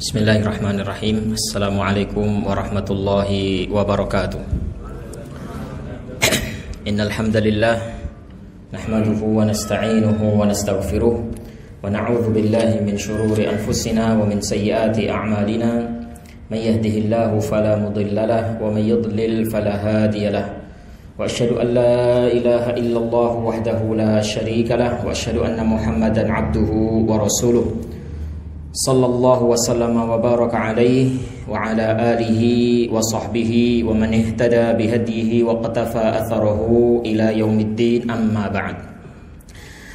Bismillahirrahmanirrahim. Assalamualaikum warahmatullahi wabarakatuh. Innal hamdalillah nahmaduhu wa nasta'inuhu wa nastaghfiruh wa na'udzu billahi min shururi anfusina wa min sayyiati a'malina. May yahdihillahu fala mudilla lahu wa may yudlil fala hadiya lahu. Wa asyhadu an la ilaha illallah wahdahu la syarika lahu wa asyhadu anna Muhammadan 'abduhu wa rasuluh. Sallallahu wa sallama wa baraka alaihi wa ala alihi wa sahbihi wa man ihtada bihadihi wa qatafa atharahu ila yaumiddin, amma ba'd.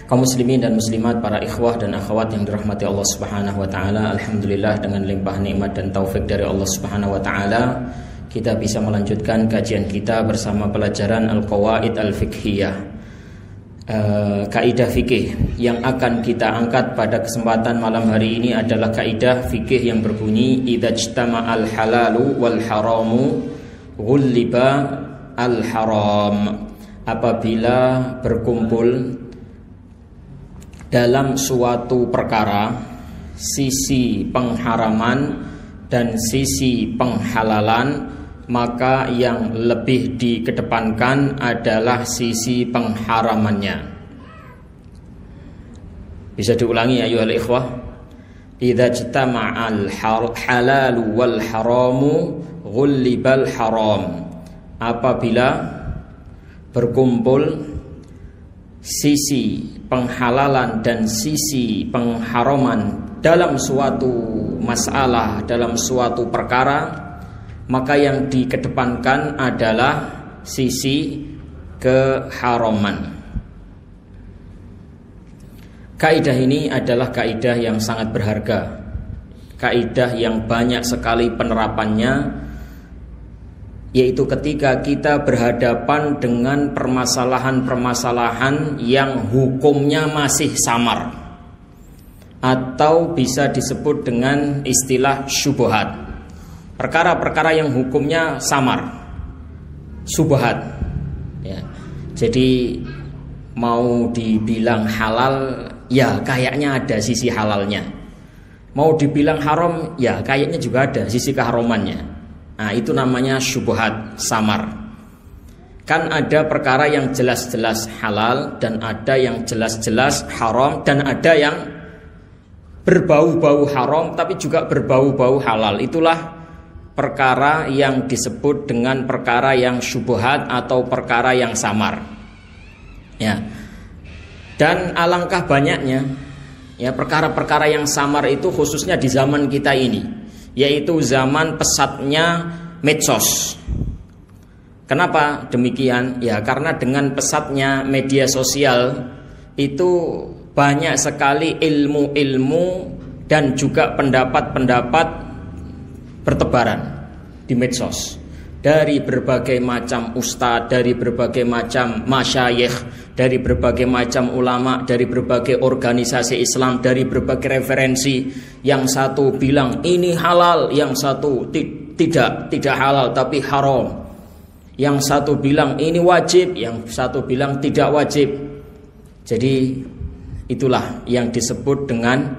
Kaum muslimin dan muslimat, para ikhwah dan akhwat yang dirahmati Allah Subhanahu wa taala, alhamdulillah dengan limpah nikmat dan taufik dari Allah Subhanahu wa taala kita bisa melanjutkan kajian kita bersama pelajaran Al-Qawaid Al-Fiqhiyah. Kaidah fikih yang akan kita angkat pada kesempatan malam hari ini adalah kaidah fikih yang berbunyi idza ijtama'al halalu wal haramu ghulliba al haram. Apabila berkumpul dalam suatu perkara sisi pengharaman dan sisi penghalalan, maka yang lebih dikedepankan adalah sisi pengharamannya. Bisa diulangi ayuhal ikhwah. Idza ijtama'al halalu wal haramu ghullibal haram. Apabila berkumpul sisi penghalalan dan sisi pengharaman dalam suatu masalah, dalam suatu perkara, maka yang dikedepankan adalah sisi keharaman. Kaidah ini adalah kaidah yang sangat berharga, kaidah yang banyak sekali penerapannya, yaitu ketika kita berhadapan dengan permasalahan-permasalahan yang hukumnya masih samar, atau bisa disebut dengan istilah syubhat. Perkara-perkara yang hukumnya samar, subhat, ya. Jadi mau dibilang halal, ya kayaknya ada sisi halalnya. Mau dibilang haram, ya kayaknya juga ada sisi keharamannya. Nah, itu namanya syubhat, samar. Kan ada perkara yang jelas-jelas halal, dan ada yang jelas-jelas haram, dan ada yang berbau-bau haram tapi juga berbau-bau halal. Itulah perkara yang disebut dengan perkara yang syubhat atau perkara yang samar, ya. Dan alangkah banyaknya, ya, perkara-perkara yang samar itu khususnya di zaman kita ini, yaitu zaman pesatnya medsos. Kenapa demikian? Ya karena dengan pesatnya media sosial itu banyak sekali ilmu-ilmu dan juga pendapat-pendapat bertebaran di medsos dari berbagai macam ustadz, dari berbagai macam masyayikh, dari berbagai macam ulama, dari berbagai organisasi Islam, dari berbagai referensi. Yang satu bilang ini halal, yang satu tidak halal tapi haram. Yang satu bilang ini wajib, yang satu bilang tidak wajib. Jadi itulah yang disebut dengan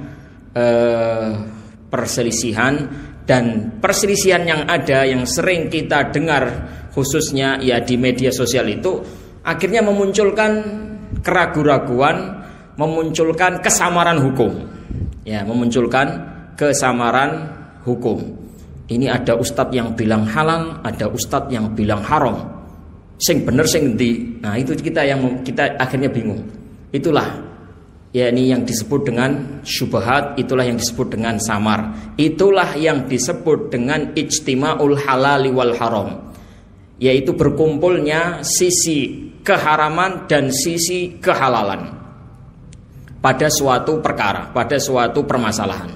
perselisihan. Dan perselisihan yang ada, yang sering kita dengar khususnya ya di media sosial itu, akhirnya memunculkan keraguan-raguan, memunculkan kesamaran hukum, ya, memunculkan kesamaran hukum. Ini ada ustadz yang bilang halal, ada ustadz yang bilang haram. Sing bener sing endi? Nah, itu kita akhirnya bingung. Itulah yakni yang disebut dengan syubhat, itulah yang disebut dengan samar, itulah yang disebut dengan ijtima'ul halali wal haram, yaitu berkumpulnya sisi keharaman dan sisi kehalalan pada suatu perkara, pada suatu permasalahan.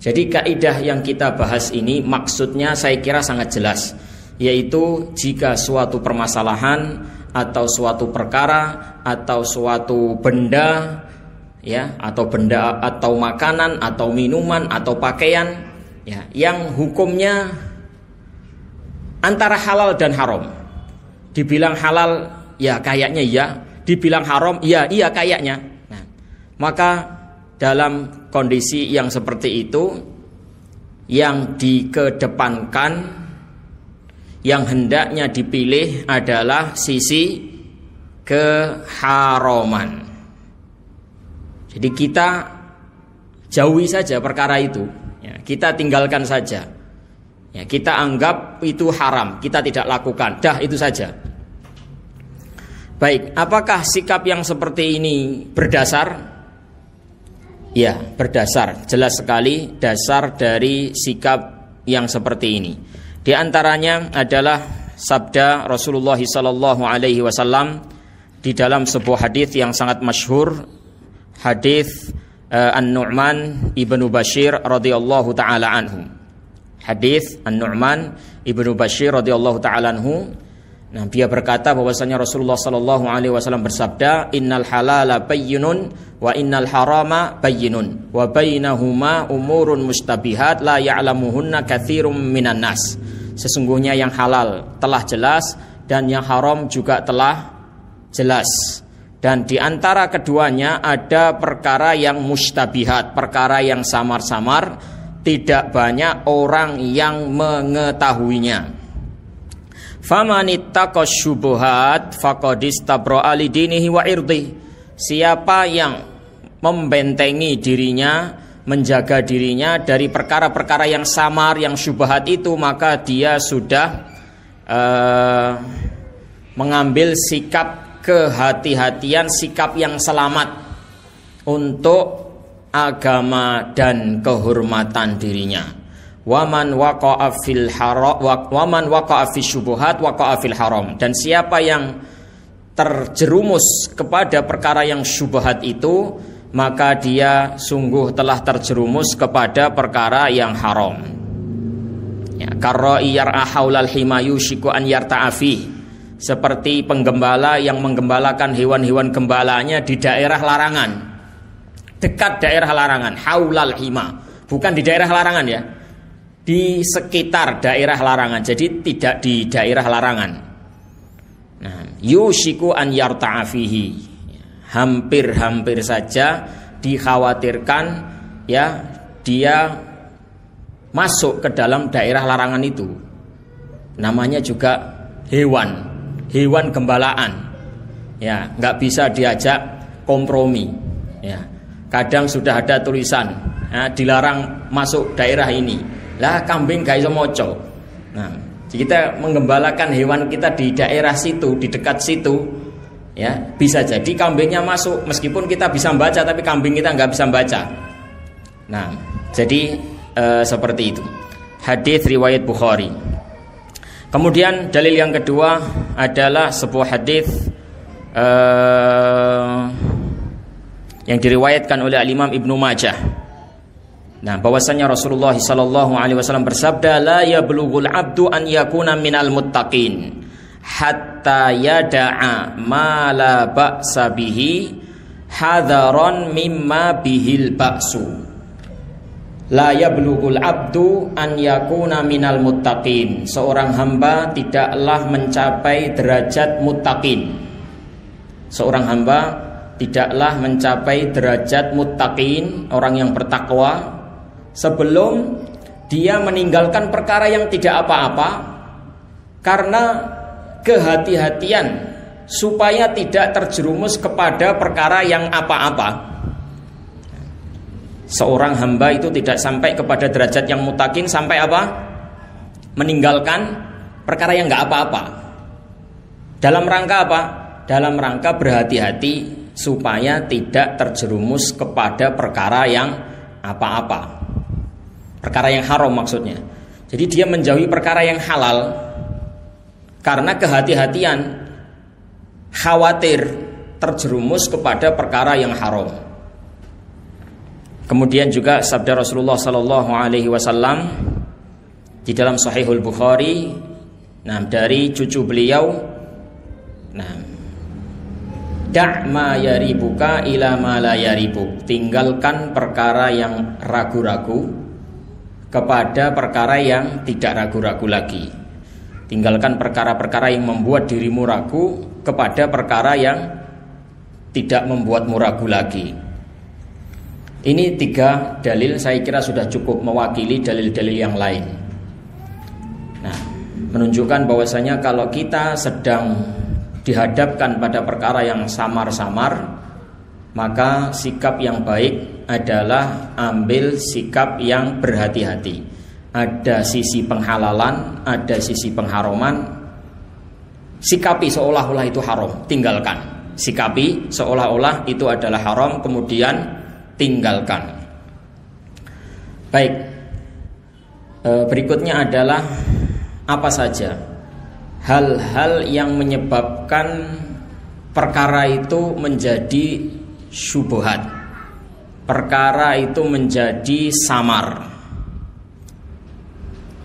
Jadi kaidah yang kita bahas ini maksudnya saya kira sangat jelas, yaitu jika suatu permasalahan atau suatu perkara atau suatu benda, ya, atau benda atau makanan atau minuman atau pakaian, ya, yang hukumnya antara halal dan haram. Dibilang halal, ya kayaknya iya. Dibilang haram, iya kayaknya. Nah, maka dalam kondisi yang seperti itu, yang dikedepankan, yang hendaknya dipilih adalah sisi keharaman. Jadi kita jauhi saja perkara itu, ya, kita tinggalkan saja, ya, kita anggap itu haram, kita tidak lakukan, dah itu saja. Baik, apakah sikap yang seperti ini berdasar? Ya, berdasar, jelas sekali dasar dari sikap yang seperti ini. Di antaranya adalah sabda Rasulullah SAW di dalam sebuah hadis yang sangat masyhur, hadis An-Nu'man ibnu Bashir radhiyallahu taala anhu. Hadis An-Nu'man ibnu Bashir radhiyallahu taala anhu. Nah, dia berkata bahwasanya Rasulullah sallallahu alaihi wasallam bersabda, "Innal halala bayyinun wa innal harama bayyinun wa bainahuma umurun mustabihat la ya'lamuhunna katsirum minan nas." Sesungguhnya yang halal telah jelas dan yang haram juga telah jelas. Dan di antara keduanya ada perkara yang mustabihat, perkara yang samar-samar, tidak banyak orang yang mengetahuinya. Famanittaqa syubuhat faqad istabra'a li dinihi wa irdi. Siapa yang membentengi dirinya, menjaga dirinya dari perkara-perkara yang samar, yang syubhat itu, maka dia sudah mengambil sikap kehati-hatian, sikap yang selamat untuk agama dan kehormatan dirinya. Waman waqa'a fil haram waman waqa'a fi syubhat waqa'a fil haram. Dan siapa yang terjerumus kepada perkara yang syubhat itu, maka dia sungguh telah terjerumus kepada perkara yang haram. Ya, karra'i yar'a haulal hima yushiku an yarta'afi. Seperti penggembala yang menggembalakan hewan-hewan gembalanya di daerah larangan, dekat daerah larangan, haulal hima, bukan di daerah larangan ya, di sekitar daerah larangan, jadi tidak di daerah larangan. Nah, yushiku an yarta'afihi, hampir-hampir saja dikhawatirkan ya dia masuk ke dalam daerah larangan itu. Namanya juga hewan gembalaan, ya nggak bisa diajak kompromi. Ya, kadang sudah ada tulisan ya, dilarang masuk daerah ini. Lah kambing gak iso moco. Nah, kita menggembalakan hewan kita di daerah situ, di dekat situ, ya bisa jadi kambingnya masuk, meskipun kita bisa baca, tapi kambing kita nggak bisa baca. Nah, jadi seperti itu. Hadis riwayat Bukhari. Kemudian dalil yang kedua adalah sebuah hadis yang diriwayatkan oleh Imam Ibnu Majah. Nah, bahwasanya Rasulullah sallallahu alaihi wasallam bersabda, la yablughul abdu an yakuna minal muttaqin hatta yada'a ma la ba'sa bihi hadaron mimma bihil ba'su. La yablughul abdu an yakuna minal muttaqin. Seorang hamba tidaklah mencapai derajat muttaqin. Seorang hamba tidaklah mencapai derajat muttaqin, orang yang bertakwa, sebelum dia meninggalkan perkara yang tidak apa-apa karena kehati-hatian supaya tidak terjerumus kepada perkara yang apa-apa. Seorang hamba itu tidak sampai kepada derajat yang muttaqin sampai apa? Meninggalkan perkara yang nggak apa-apa. Dalam rangka apa? Dalam rangka berhati-hati supaya tidak terjerumus kepada perkara yang apa-apa. Perkara yang haram maksudnya. Jadi dia menjauhi perkara yang halal karena kehati-hatian, khawatir terjerumus kepada perkara yang haram. Kemudian juga sabda Rasulullah sallallahu alaihi wasallam di dalam Sahihul Bukhari, nah dari cucu beliau, nah da' ma yaribuka ila ma la yaribuk. Tinggalkan perkara yang ragu-ragu kepada perkara yang tidak ragu-ragu lagi. Tinggalkan perkara-perkara yang membuat dirimu ragu kepada perkara yang tidak membuatmu ragu lagi. Ini 3 dalil, saya kira sudah cukup mewakili dalil-dalil yang lain. Nah, menunjukkan bahwasanya kalau kita sedang dihadapkan pada perkara yang samar-samar, maka sikap yang baik adalah ambil sikap yang berhati-hati. Ada sisi penghalalan, ada sisi pengharaman. Sikapi seolah-olah itu haram, tinggalkan. Sikapi seolah-olah itu adalah haram, kemudian tinggalkan. Baik, berikutnya adalah apa saja hal-hal yang menyebabkan perkara itu menjadi syubhat, perkara itu menjadi samar,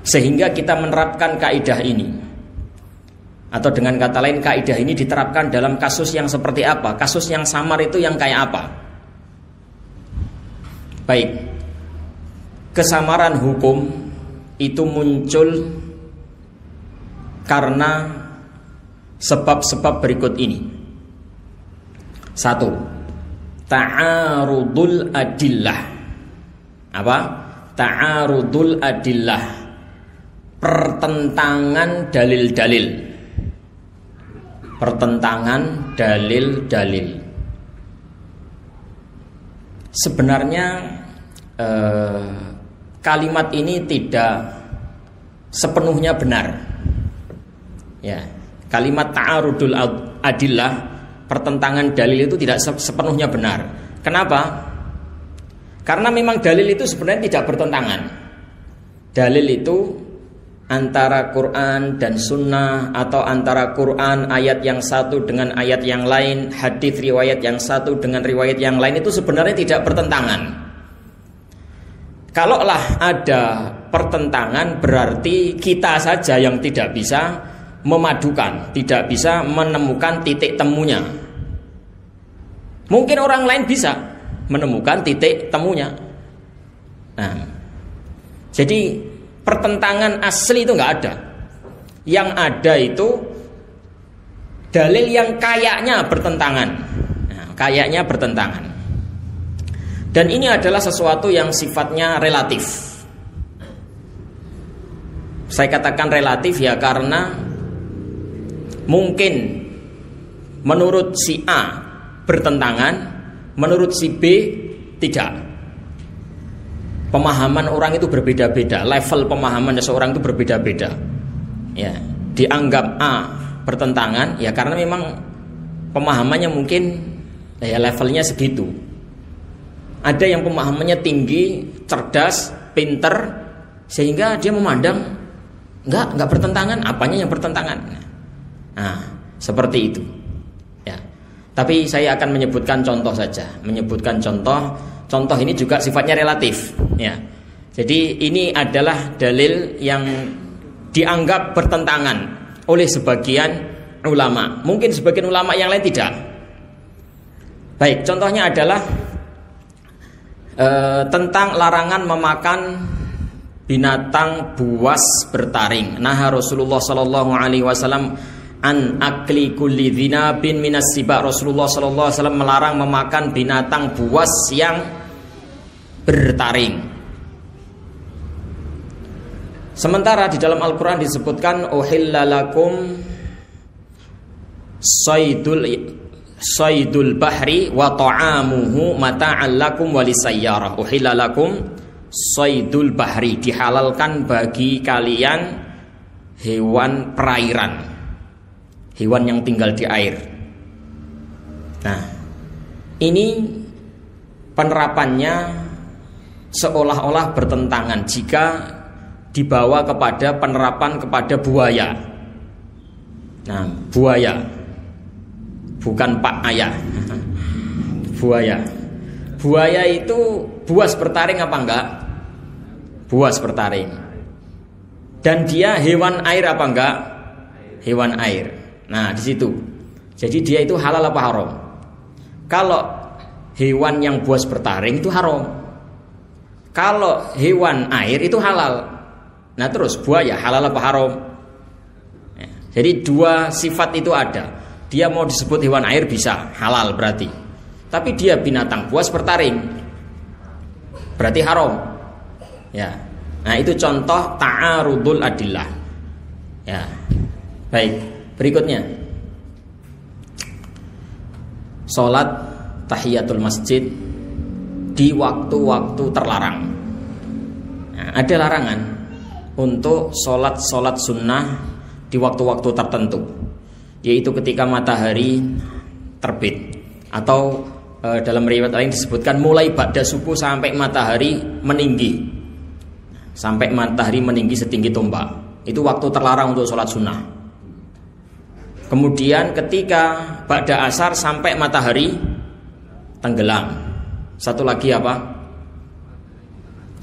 sehingga kita menerapkan kaidah ini. Atau dengan kata lain, kaidah ini diterapkan dalam kasus yang seperti apa? Kasus yang samar itu yang kayak apa? Baik, kesamaran hukum itu muncul karena sebab-sebab berikut ini. 1. Ta'arudul adillah. Apa? Ta'arudul adillah. Pertentangan dalil-dalil. Pertentangan dalil-dalil. Sebenarnya kalimat ini tidak sepenuhnya benar. Ya, kalimat ta'arudul adillah, pertentangan dalil itu tidak sepenuhnya benar. Kenapa? Karena memang dalil itu sebenarnya tidak bertentangan. Dalil itu antara Quran dan Sunnah, atau antara Quran ayat yang satu dengan ayat yang lain, hadis riwayat yang satu dengan riwayat yang lain, itu sebenarnya tidak bertentangan. Kalaulah ada pertentangan, berarti kita saja yang tidak bisa memadukan, tidak bisa menemukan titik temunya. Mungkin orang lain bisa menemukan titik temunya. Nah, jadi pertentangan asli itu nggak ada. Yang ada itu dalil yang kayaknya bertentangan. Nah, kayaknya bertentangan. Dan ini adalah sesuatu yang sifatnya relatif. Saya katakan relatif ya karena mungkin menurut si A bertentangan, menurut si B tidak. Pemahaman orang itu berbeda-beda, level pemahaman seseorang itu berbeda-beda. Ya, dianggap A bertentangan ya karena memang pemahamannya mungkin ya levelnya segitu. Ada yang pemahamannya tinggi, cerdas, pinter, sehingga dia memandang enggak bertentangan, apanya yang bertentangan. Nah, seperti itu. Ya. Tapi saya akan menyebutkan contoh saja, menyebutkan contoh. Contoh ini juga sifatnya relatif, ya. Jadi ini adalah dalil yang dianggap bertentangan oleh sebagian ulama. Mungkin sebagian ulama yang lain tidak. Baik, contohnya adalah tentang larangan memakan binatang buas bertaring. Nah, Rasulullah sallallahu alaihi wasallam an akli kulli dzinabin minas siba. Rasulullah sallallahu alaihi wasallam melarang memakan binatang buas yang bertaring. Sementara di dalam Al-Qur'an disebutkan uhillalakum saydul bahri wa ta'amuhu mata'an lakum walisayyarah. Uhillalakum saydul bahri, dihalalkan bagi kalian hewan perairan, hewan yang tinggal di air. Nah, ini penerapannya seolah-olah bertentangan jika dibawa kepada penerapan kepada buaya. Nah, buaya bukan Pak Ayah. Buaya. Buaya itu buas bertaring apa enggak? Buas bertaring. Dan dia hewan air apa enggak? Hewan air. Nah, di situ. Jadi dia itu halal apa haram? Kalau hewan yang buas bertaring itu haram. Kalau hewan air itu halal. Nah, terus buaya halal apa haram? Ya, jadi dua sifat itu ada. Dia mau disebut hewan air bisa, halal berarti. Tapi dia binatang buas bertaring. berarti haram. Ya. Nah, itu contoh ta'arudul adillah. Ya. Baik, berikutnya. Salat tahiyatul masjid di waktu-waktu terlarang. Nah, ada larangan untuk salat sunnah di waktu-waktu tertentu, yaitu ketika matahari terbit atau dalam riwayat lain disebutkan mulai ba'da subuh sampai matahari meninggi. Sampai matahari meninggi setinggi tombak. Itu waktu terlarang untuk sholat sunnah. Kemudian ketika ba'da asar sampai matahari tenggelam. Satu lagi apa?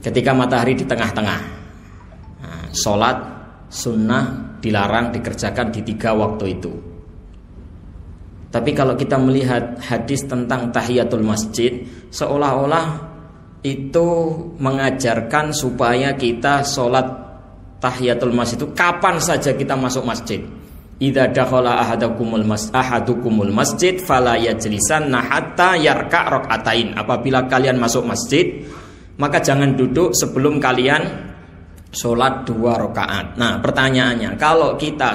Ketika matahari di tengah-tengah. Nah, sholat sunnah dilarang dikerjakan di 3 waktu itu. Tapi kalau kita melihat hadis tentang tahiyatul masjid, seolah-olah itu mengajarkan supaya kita sholat tahiyatul masjid itu kapan saja kita masuk masjid. Idza dakhala ahadukumul masjid fala yajlisanna hatta yarka' rak'atain. Apabila kalian masuk masjid, maka jangan duduk sebelum kalian sholat 2 rakaat. Nah, pertanyaannya, kalau kita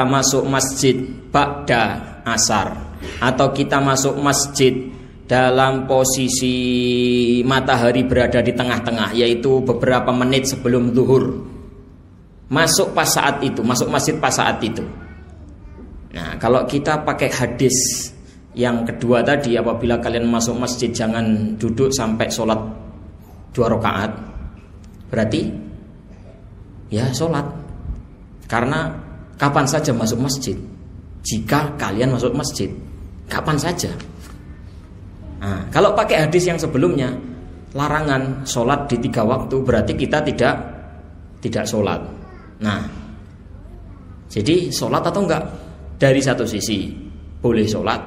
masuk masjid ba'da asar atau kita masuk masjid dalam posisi matahari berada di tengah-tengah, yaitu beberapa menit sebelum zuhur, masuk masjid pas saat itu. Nah, kalau kita pakai hadis yang kedua tadi, apabila kalian masuk masjid jangan duduk sampai sholat 2 rakaat, berarti ya sholat. Karena kapan saja masuk masjid. Jika kalian masuk masjid, kapan saja. Nah, kalau pakai hadis yang sebelumnya, larangan sholat di 3 waktu, berarti kita tidak sholat. Nah, jadi sholat atau enggak? Dari satu sisi boleh sholat,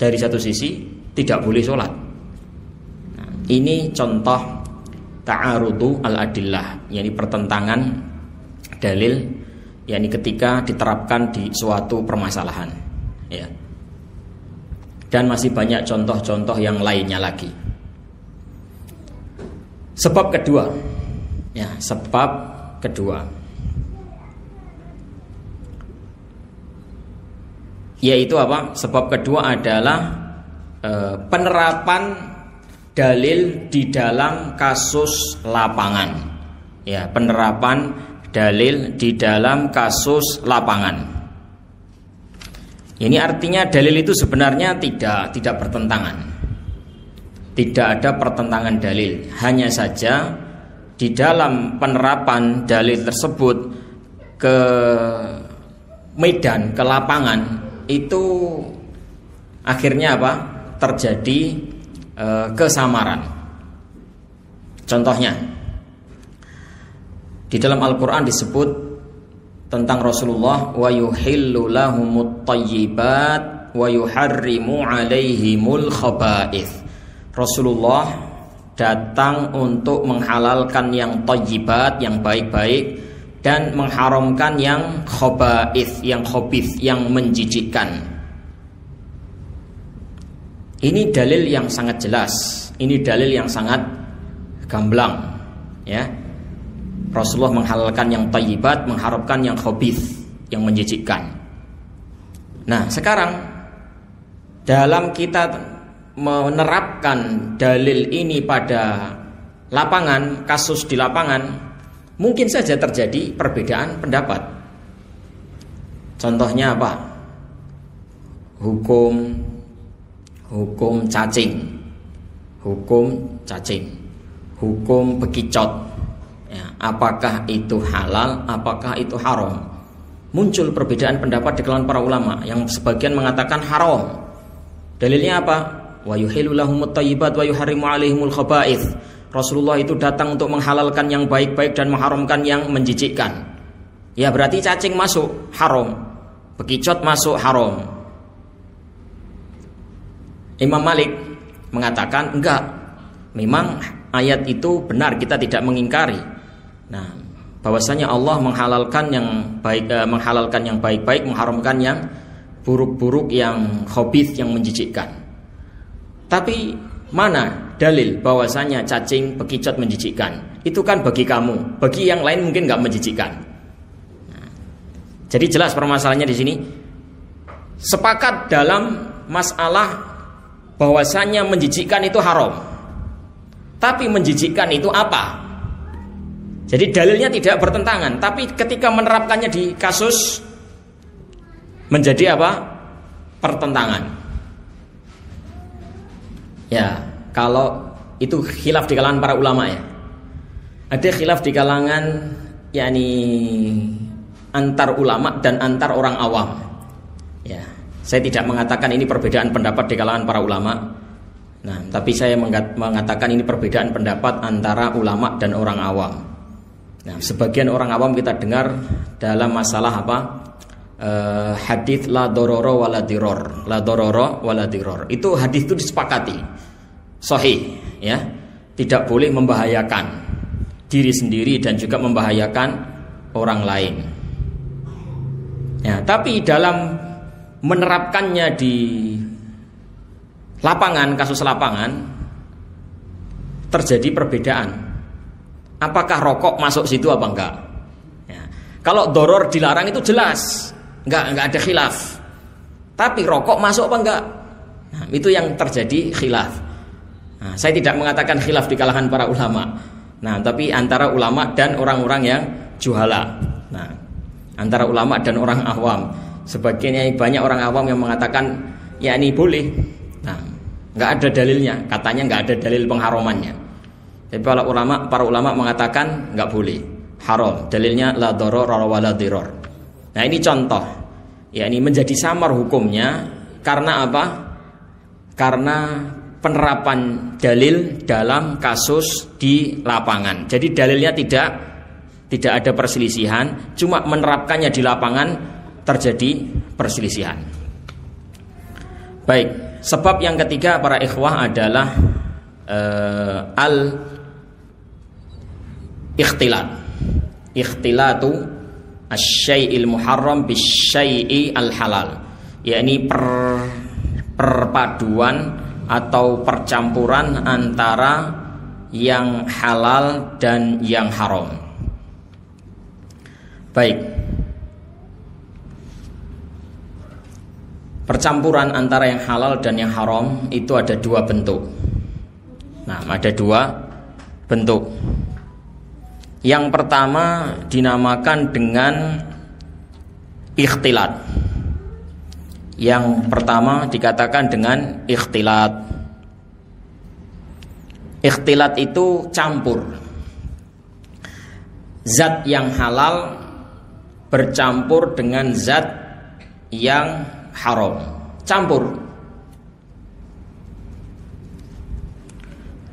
dari satu sisi tidak boleh sholat. Nah, ini contoh ta'arudu al-adillah, yakni pertentangan dalil, yakni ketika diterapkan di suatu permasalahan, ya. Dan masih banyak contoh-contoh yang lainnya lagi. Sebab kedua, ya, sebab kedua, yaitu apa? Sebab kedua adalah penerapan dalil di dalam kasus lapangan. Ya, penerapan dalil di dalam kasus lapangan. Ini artinya dalil itu sebenarnya tidak bertentangan. Tidak ada pertentangan dalil. Hanya saja di dalam penerapan dalil tersebut ke medan, ke lapangan, itu akhirnya apa? Terjadi kesamaran. Contohnya, di dalam Al-Quran disebut tentang Rasulullah, wa yuhillu lahumut thayyibat wa yuharrimu alaihimul khaba'ith. Rasulullah datang untuk menghalalkan yang thayyibat, yang baik-baik, dan mengharamkan yang khaba'ith, yang khabith, yang menjijikkan. Ini dalil yang sangat jelas, ini dalil yang sangat gamblang, ya. Rasulullah menghalalkan yang thayyibat, mengharamkan yang khabith, yang menjijikkan. Nah, sekarang dalam kita menerapkan dalil ini pada lapangan, kasus di lapangan, mungkin saja terjadi perbedaan pendapat. Contohnya apa? Hukum cacing, hukum bekicot. Ya, apakah itu halal, apakah itu haram? Muncul perbedaan pendapat di kalangan para ulama. Yang sebagian mengatakan haram. Dalilnya apa? Wa yuhillu lahumut thayyibat wa yuharrimu alaihimul khaba'ith. Rasulullah itu datang untuk menghalalkan yang baik-baik dan mengharamkan yang menjijikkan. Ya, berarti cacing masuk haram, bekicot masuk haram. Imam Malik mengatakan enggak. Memang ayat itu benar, kita tidak mengingkari. Nah, bahwasanya Allah menghalalkan yang baik, menghalalkan yang baik-baik, mengharamkan yang buruk-buruk, yang khabith, yang menjijikkan. Tapi mana dalil bahwasanya cacing, bekicot menjijikkan? Itu kan bagi kamu, bagi yang lain mungkin nggak menjijikkan. Nah, jadi jelas permasalahannya di sini. Sepakat dalam masalah bahwasanya menjijikkan itu haram. Tapi menjijikkan itu apa? Jadi dalilnya tidak bertentangan, tapi ketika menerapkannya di kasus menjadi apa? Pertentangan. Ya, kalau itu khilaf di kalangan para ulama ya. Ada khilaf di kalangan yakni antar ulama dan antar orang awam. Ya, saya tidak mengatakan ini perbedaan pendapat di kalangan para ulama. Nah, tapi saya mengatakan ini perbedaan pendapat antara ulama dan orang awam. Nah, sebagian orang awam kita dengar dalam masalah apa? Hadits la dororo wala diror, la dororo wala diror. Itu hadis itu disepakati sahih, ya, tidak boleh membahayakan diri sendiri dan juga membahayakan orang lain. Ya, tapi dalam menerapkannya di lapangan, kasus lapangan terjadi perbedaan. Apakah rokok masuk situ apa enggak? Ya. Kalau doror dilarang itu jelas, enggak ada khilaf. Tapi rokok masuk apa enggak? Nah, itu yang terjadi khilaf. Nah, saya tidak mengatakan khilaf di kalangan para ulama. Nah, tapi antara ulama dan orang-orang yang juhala. Nah, antara ulama dan orang awam. Sebagiannya banyak orang awam yang mengatakan ya ini boleh. Nah, enggak ada dalilnya, katanya enggak ada dalil pengharamannya. Tapi para ulama mengatakan enggak boleh, haram. Dalilnya la doror wala diror. Nah, ini contoh. Ya, ini menjadi samar hukumnya karena apa? Karena penerapan dalil dalam kasus di lapangan. Jadi dalilnya tidak ada perselisihan, cuma menerapkannya di lapangan terjadi perselisihan. Baik, sebab yang ketiga para ikhwah adalah al-ikhtilat. Ikhtilatu asy-syai'il muharram bisyai'i al-halal. Yakni perpaduan atau percampuran antara yang halal dan yang haram. Baik. Percampuran antara yang halal dan yang haram itu ada dua bentuk. Nah, ada dua bentuk. Yang pertama dinamakan dengan ikhtilat. Yang pertama dikatakan dengan ikhtilat. Ikhtilat itu campur. Zat yang halal bercampur dengan zat yang haram, campur.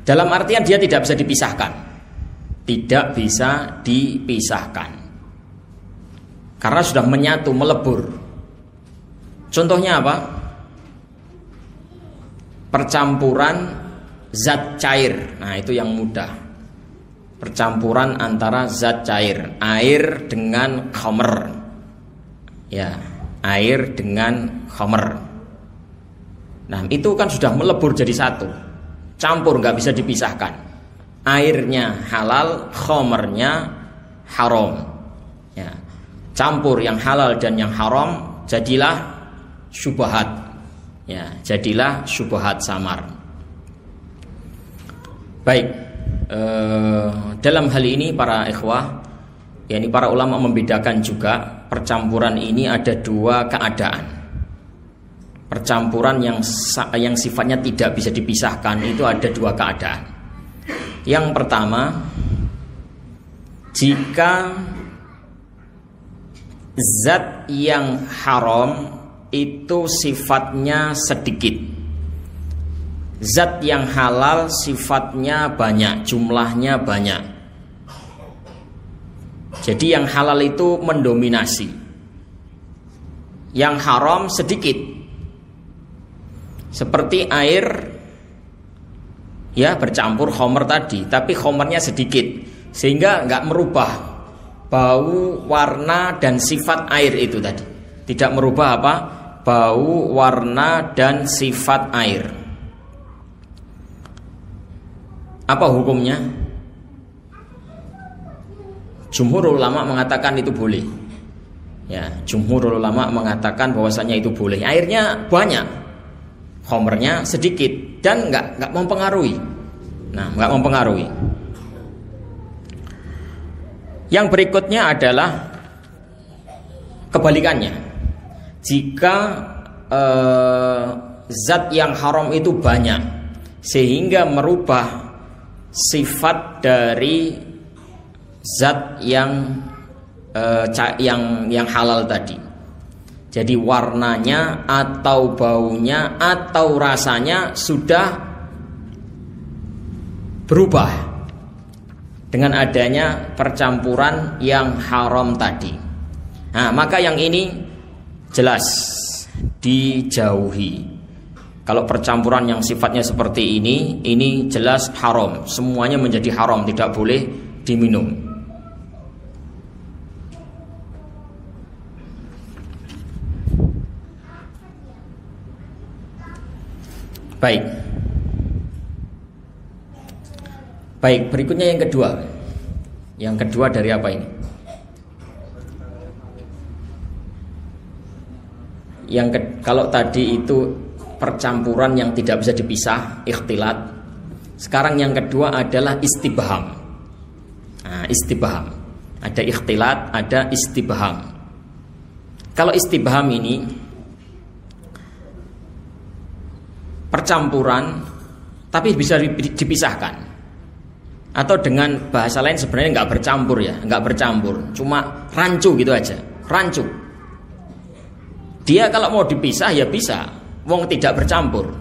Dalam artian dia tidak bisa dipisahkan. Tidak bisa dipisahkan. Karena sudah menyatu, melebur. Contohnya apa? Percampuran zat cair. Nah, itu yang mudah. Percampuran antara zat cair, air dengan khamr. Ya, air dengan khamr. Nah, itu kan sudah melebur jadi satu. Campur, nggak bisa dipisahkan. Airnya halal, khamrnya haram. Ya. Campur yang halal dan yang haram, jadilah syubhat. Ya, jadilah syubhat samar. Baik, dalam hal ini para ikhwah, yakni para ulama membedakan juga percampuran ini ada dua keadaan. Percampuran yang sifatnya tidak bisa dipisahkan itu ada dua keadaan. Yang pertama, jika zat yang haram itu sifatnya sedikit, zat yang halal sifatnya banyak, jumlahnya banyak. Jadi yang halal itu mendominasi, yang haram sedikit. Seperti air, ya, bercampur khamr tadi, tapi khamrnya sedikit sehingga nggak merubah bau, warna dan sifat air itu tadi. Tidak merubah apa? Bau, warna dan sifat air. Apa hukumnya? Jumhur ulama mengatakan itu boleh. Ya, jumhur ulama mengatakan bahwasanya itu boleh. Airnya banyak, khamrnya sedikit dan nggak mempengaruhi. Nah, nggak mempengaruhi. Yang berikutnya adalah kebalikannya. Jika zat yang haram itu banyak sehingga merubah sifat dari zat yang halal tadi. Jadi warnanya atau baunya atau rasanya sudah berubah dengan adanya percampuran yang haram tadi. Nah, maka yang ini jelas dijauhi. Kalau percampuran yang sifatnya seperti ini jelas haram. Semuanya menjadi haram, tidak boleh diminum. Baik, berikutnya yang kedua. Yang kedua dari apa ini? Kalau tadi itu percampuran yang tidak bisa dipisah, ikhtilat. Sekarang yang kedua adalah istibham. Nah, istibham. Ada ikhtilat, ada istibham. Kalau istibham ini percampuran tapi bisa dipisahkan. Atau dengan bahasa lain sebenarnya nggak bercampur ya, nggak bercampur, cuma rancu gitu aja, rancu. Dia kalau mau dipisah ya bisa, wong tidak bercampur.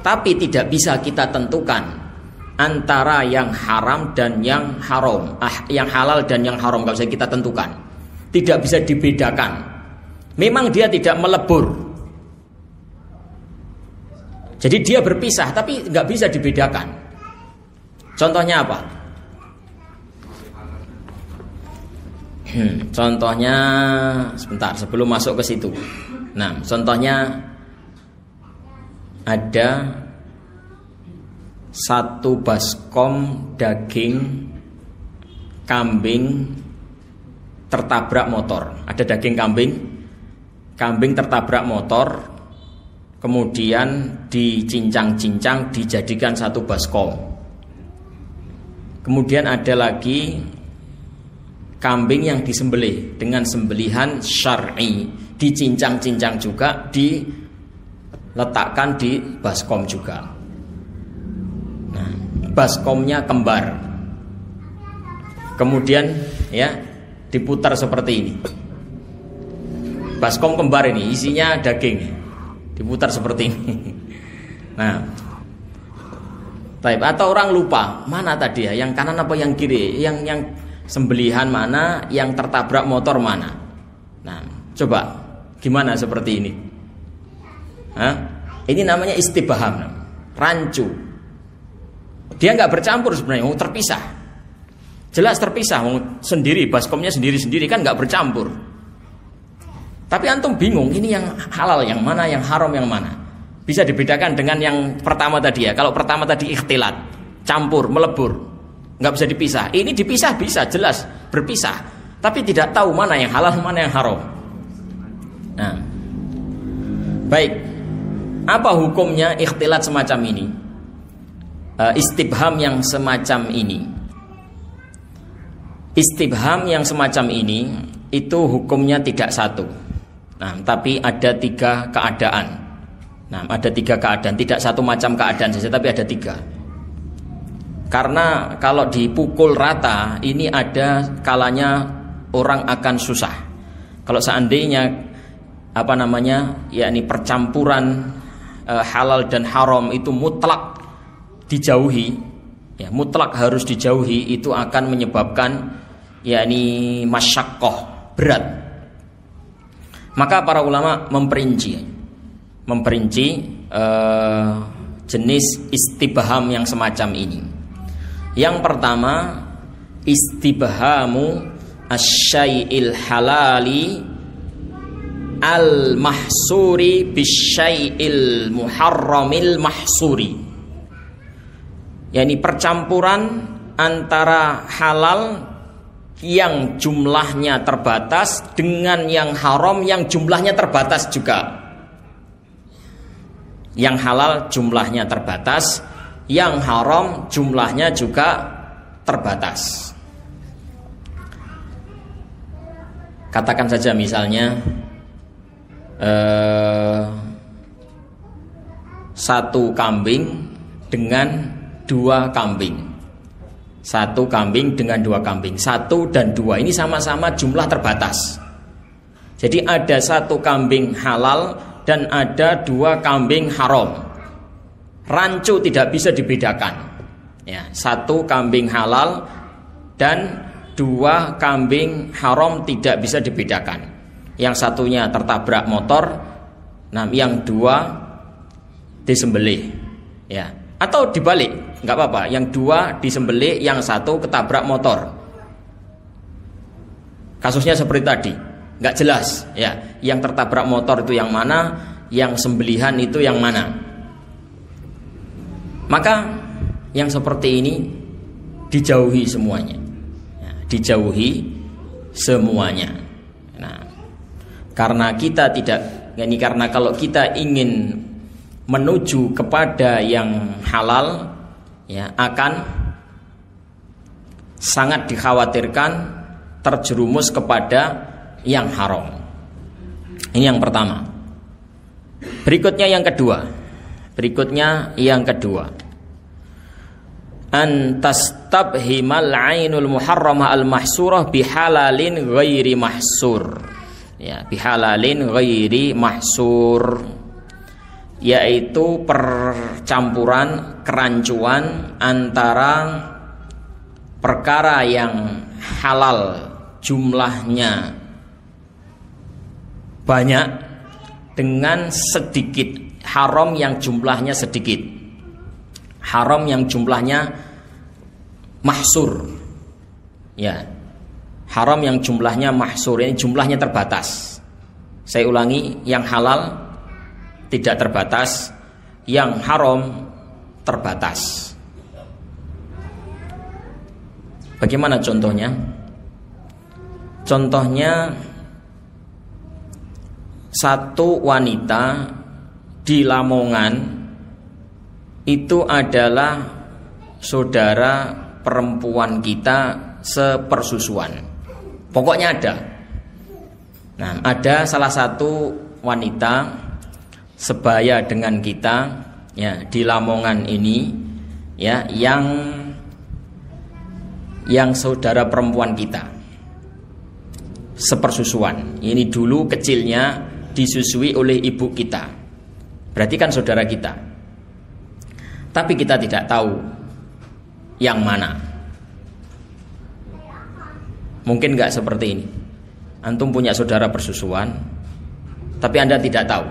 Tapi tidak bisa kita tentukan antara yang haram dan yang haram, yang halal dan yang haram, nggak bisa kita tentukan. Tidak bisa dibedakan. Memang dia tidak melebur. Jadi dia berpisah tapi nggak bisa dibedakan. Contohnya apa? Contohnya sebentar sebelum masuk ke situ. Nah, contohnya ada satu baskom daging kambing tertabrak motor. Ada daging kambing tertabrak motor, kemudian dicincang-cincang dijadikan satu baskom. Kemudian ada lagi kambing yang disembelih dengan sembelihan syar'i, dicincang-cincang juga, diletakkan di baskom juga. Nah, baskomnya kembar. Kemudian ya diputar seperti ini. Baskom kembar ini isinya daging, diputar seperti ini. Nah, atau orang lupa mana tadi ya, yang kanan apa yang kiri, yang sembelihan mana, yang tertabrak motor mana. Nah, coba gimana seperti ini? Ini namanya istibham, rancu. Dia nggak bercampur sebenarnya, terpisah. Jelas terpisah, sendiri, baskomnya sendiri-sendiri kan nggak bercampur. Tapi antum bingung, ini yang halal yang mana, yang haram yang mana? Bisa dibedakan dengan yang pertama tadi ya. Kalau pertama tadi ikhtilat, campur, melebur, nggak bisa dipisah. Ini dipisah bisa, jelas berpisah. Tapi tidak tahu mana yang halal, mana yang haram. Nah, baik. Apa hukumnya ikhtilat semacam ini? Istibham yang semacam ini. Istibham yang semacam ini itu hukumnya tidak satu. Nah, tapi ada 3 keadaan. Nah, ada 3 keadaan, tidak satu macam keadaan saja, tapi ada 3. Karena kalau dipukul rata, ini ada kalanya orang akan susah. Kalau seandainya yakni percampuran halal dan haram itu mutlak dijauhi, ya mutlak harus dijauhi, itu akan menyebabkan yakni masyaqqah, berat. Maka para ulama memperinci jenis istibham yang semacam ini. Yang pertama, istibhamu asyai'il halali al-mahsuri bisyai'il muharramil mahsuri. yakni percampuran antara halal yang jumlahnya terbatas dengan yang haram yang jumlahnya terbatas juga. Yang halal jumlahnya terbatas, yang haram jumlahnya juga terbatas. Katakan saja misalnya satu kambing dengan dua kambing, satu kambing dengan dua kambing, satu dan dua ini sama-sama jumlah terbatas. Jadi ada satu kambing halal dan ada dua kambing haram. Rancu tidak bisa dibedakan. Ya, satu kambing halal dan dua kambing haram tidak bisa dibedakan. Yang satunya tertabrak motor, nah yang dua disembelih. Ya, atau dibalik, nggak apa-apa. Yang dua disembelih, yang satu ketabrak motor. Kasusnya seperti tadi, nggak jelas. Ya, yang tertabrak motor itu yang mana, yang sembelihan itu yang mana. Maka yang seperti ini dijauhi semuanya. Dijauhi semuanya. Nah, karena kita tidak, yani karena kalau kita ingin menuju kepada yang halal, ya akan sangat dikhawatirkan terjerumus kepada yang haram. Ini yang pertama. Berikutnya yang kedua. Antastabhimal ainul muharramah al mahsurah bihalalin ghairi mahsur. Ya, bihalalin ghairi mahsur, yaitu percampuran, kerancuan antara perkara yang halal jumlahnya banyak dengan sedikit haram yang jumlahnya sedikit. Haram yang jumlahnya mahsur. Ya. Haram yang jumlahnya mahsur, ini jumlahnya terbatas. Saya ulangi, yang halal tidak terbatas, yang haram terbatas. Bagaimana contohnya? Contohnya satu wanita di Lamongan itu adalah saudara perempuan kita sepersusuan. Pokoknya ada. Nah, ada salah satu wanita sebaya dengan kita, ya, di Lamongan ini, ya, yang saudara perempuan kita sepersusuan. Ini dulu kecilnya disusui oleh ibu kita. Berarti kan saudara kita. Tapi kita tidak tahu yang mana. Mungkin nggak seperti ini. Antum punya saudara persusuan, tapi Anda tidak tahu.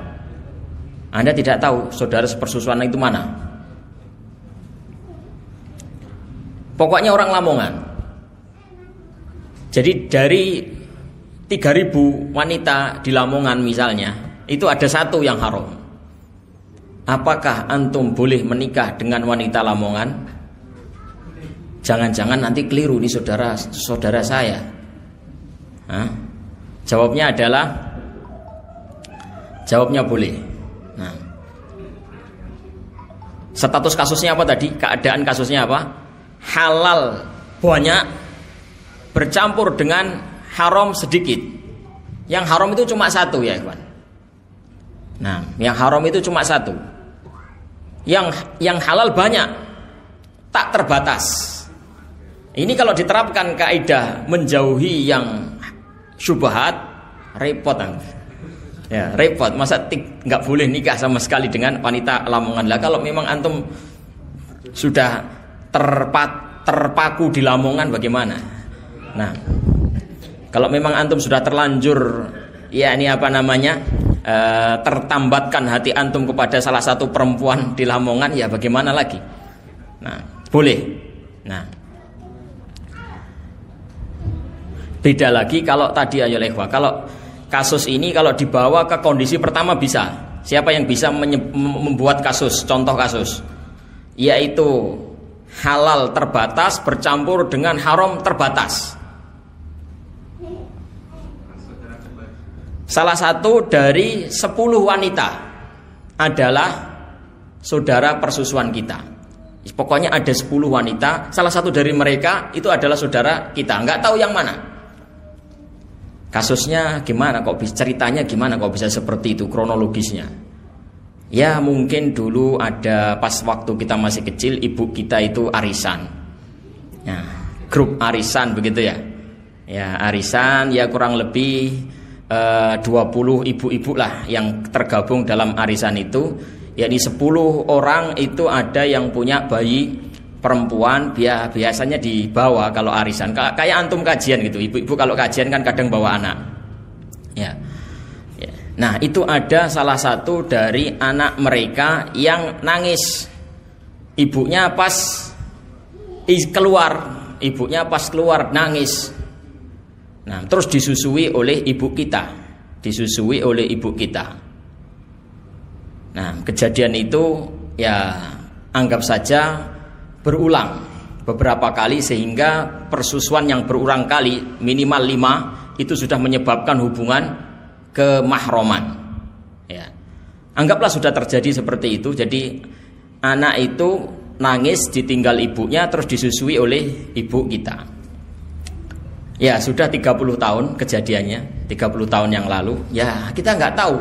Anda tidak tahu saudara sepersusuan itu mana. Pokoknya orang Lamongan. Jadi dari 3.000 wanita di Lamongan misalnya, itu ada satu yang haram. Apakah antum boleh menikah dengan wanita Lamongan? Jangan-jangan nanti keliru nih saudara saya. Hah? Jawabnya boleh. Nah, status kasusnya apa tadi? Keadaan kasusnya apa? Halal banyak bercampur dengan haram sedikit. Yang haram itu cuma satu, ya ikhwan. Nah, yang haram itu cuma satu. Yang halal banyak, tak terbatas. Ini kalau diterapkan kaidah menjauhi yang syubhat, repot. Ya, repot. Masa nggak boleh nikah sama sekali dengan wanita Lamongan lah. Kalau memang antum sudah terpaku di Lamongan, bagaimana? Nah, kalau memang antum sudah terlanjur, ya ini apa namanya, tertambatkan hati antum kepada salah satu perempuan di Lamongan, ya bagaimana lagi? Nah, boleh. Nah, beda lagi kalau tadi ayo lehwa. Kalau kasus ini kalau dibawa ke kondisi pertama bisa. Siapa yang bisa membuat kasus, contoh kasus? Yaitu halal terbatas bercampur dengan haram terbatas. Salah satu dari 10 wanita adalah saudara persusuan kita. Pokoknya ada 10 wanita, salah satu dari mereka itu adalah saudara kita. Nggak tahu yang mana. Kasusnya gimana kok bisa, ceritanya gimana kok bisa seperti itu kronologisnya? Ya mungkin dulu ada pas waktu kita masih kecil ibu kita itu arisan. Ya, grup arisan begitu ya. Ya, arisan ya kurang lebih 20 ibu-ibu lah yang tergabung dalam arisan itu. Yakni 10 orang itu ada yang punya bayi perempuan, biasanya dibawa kalau arisan. Kayak antum kajian gitu. Ibu-ibu kalau kajian kan kadang bawa anak. Ya. Nah, itu ada salah satu dari anak mereka yang nangis. Ibunya pas keluar nangis. Nah, terus disusui oleh ibu kita. Nah, kejadian itu ya anggap saja berulang beberapa kali sehingga persusuan yang berulang kali minimal 5 itu sudah menyebabkan hubungan kemahroman. Ya. Anggaplah sudah terjadi seperti itu. Jadi anak itu nangis ditinggal ibunya terus disusui oleh ibu kita. Ya sudah 30 tahun kejadiannya, 30 tahun yang lalu. Ya kita nggak tahu,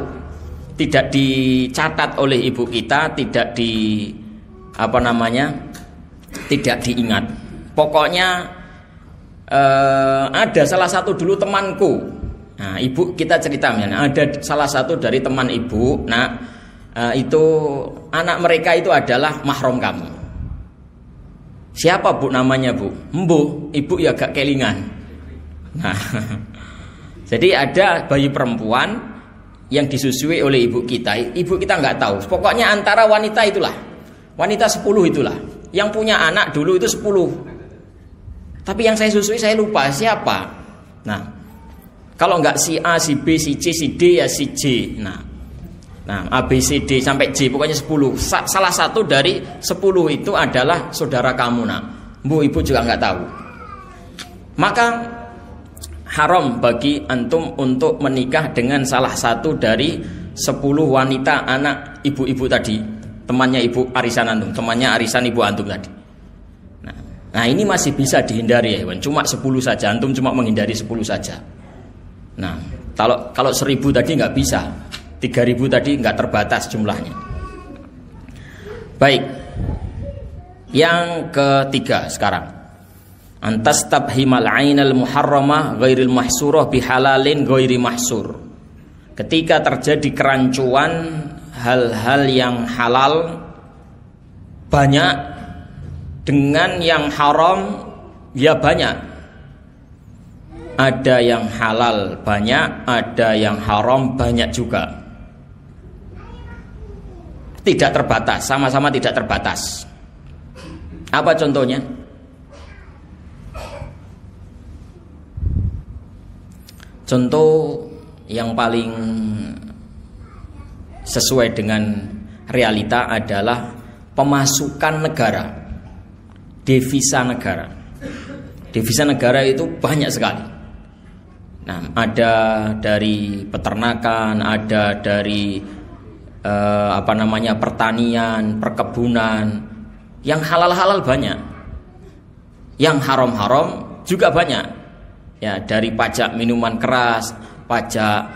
tidak dicatat oleh ibu kita, tidak tidak diingat. Pokoknya ada salah satu dulu temanku. Nah ibu kita cerita, ada salah satu dari teman ibu. Nah itu anak mereka itu adalah mahram kamu. Siapa bu namanya bu? Mbu, ibu ya gak kelingan. Nah, jadi ada bayi perempuan yang disusui oleh ibu kita. Ibu kita nggak tahu. Pokoknya antara wanita itulah, wanita 10 itulah. Yang punya anak dulu itu 10. Tapi yang saya susui saya lupa siapa. Nah, kalau nggak si A, si B, si C, si D ya si J. Nah A, B, C, D sampai J, pokoknya 10. Salah satu dari 10 itu adalah saudara kamu. Nah, bu ibu juga nggak tahu. Maka haram bagi antum untuk menikah dengan salah satu dari 10 wanita anak ibu-ibu tadi, temannya ibu arisan antum, temannya arisan ibu antum tadi. Nah ini masih bisa dihindari ya, cuma 10 saja, antum cuma menghindari 10 saja. Nah kalau 1000 tadi nggak bisa, 3000 tadi nggak terbatas jumlahnya. Baik, yang ketiga sekarang. Antas tabhimal ainal muharramah ghairil mahsurah bihalalin ghairi mahsur. Ketika terjadi kerancuan hal-hal yang halal banyak dengan yang haram ya banyak. Ada yang halal banyak, ada yang haram banyak juga. Tidak terbatas, sama-sama tidak terbatas. Apa contohnya? Contoh yang paling sesuai dengan realita adalah pemasukan negara, devisa negara. Devisa negara itu banyak sekali. Nah, ada dari peternakan, ada dari pertanian, perkebunan. Yang halal-halal banyak, yang haram-haram juga banyak. Ya, dari pajak minuman keras, pajak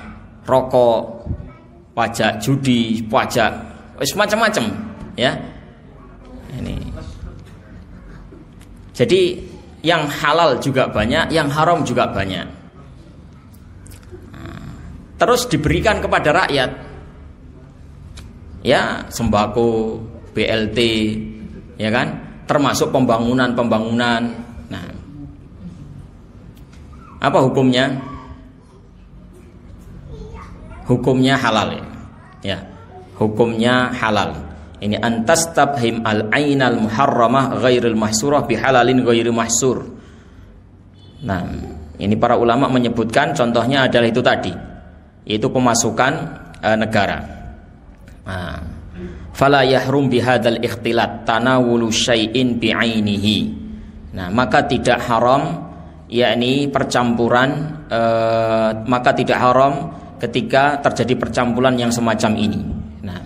rokok, pajak judi, pajak macam-macam, ya. Ini. Jadi yang halal juga banyak, yang haram juga banyak. Terus diberikan kepada rakyat. Ya, sembako, BLT, ya kan? Termasuk pembangunan. Nah, apa hukumnya? Hukumnya halal ya. Hukumnya halal. Ini antas tabhim al-ainal muharramah ghairil mahsurah bihalalin ghairi mahsur. Nah, ini para ulama menyebutkan contohnya adalah itu tadi, yaitu pemasukan negara. Nah, fala yahrum bihadzal ikhtilat tanawulu syai'in bi'ainihi. Nah, maka tidak haram, yakni percampuran, maka tidak haram ketika terjadi percampuran yang semacam ini. Nah,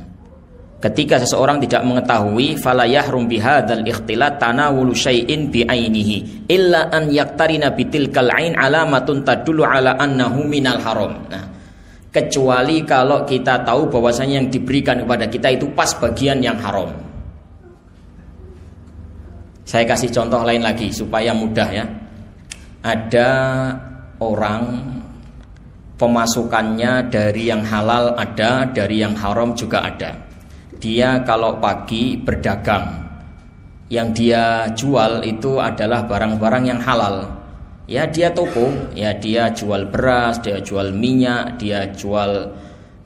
ketika seseorang tidak mengetahui, fala yahrum bihadzal ikhtilat tanawulu syai'in bi'ainihi illa an yaktarina bitilkal ain alamatun tadullu ala annahu minal haram. Nah, kecuali kalau kita tahu bahwasanya yang diberikan kepada kita itu pas bagian yang haram. Saya kasih contoh lain lagi supaya mudah ya. Ada orang pemasukannya dari yang halal ada, dari yang haram juga ada. Dia kalau pagi berdagang, yang dia jual itu adalah barang-barang yang halal. Ya dia toko, ya dia jual beras, dia jual minyak, dia jual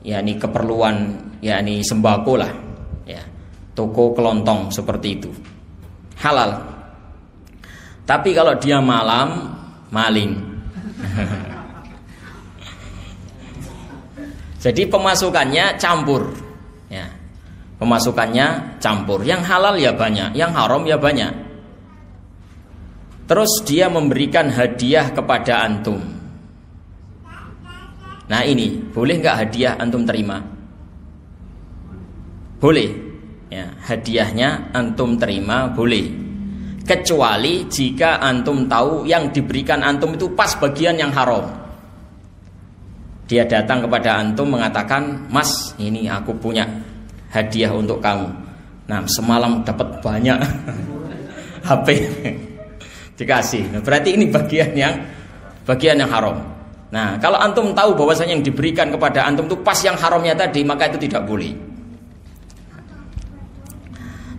yakni keperluan, yakni sembako lah. Ya, toko kelontong seperti itu. Halal. Tapi kalau dia malam, maling. Jadi pemasukannya campur. Ya. Pemasukannya campur. Yang halal ya banyak, yang haram ya banyak. Terus dia memberikan hadiah kepada antum. Nah ini, boleh nggak hadiah antum terima? Boleh. Ya, hadiahnya antum terima, boleh. Kecuali jika antum tahu yang diberikan antum itu pas bagian yang haram. Dia datang kepada antum mengatakan, "Mas, ini aku punya hadiah untuk kamu." Nah, semalam dapat banyak HP. Dikasih. Nah, berarti ini bagian yang haram. Nah, kalau antum tahu bahwasanya yang diberikan kepada antum itu pas yang haramnya tadi, maka itu tidak boleh.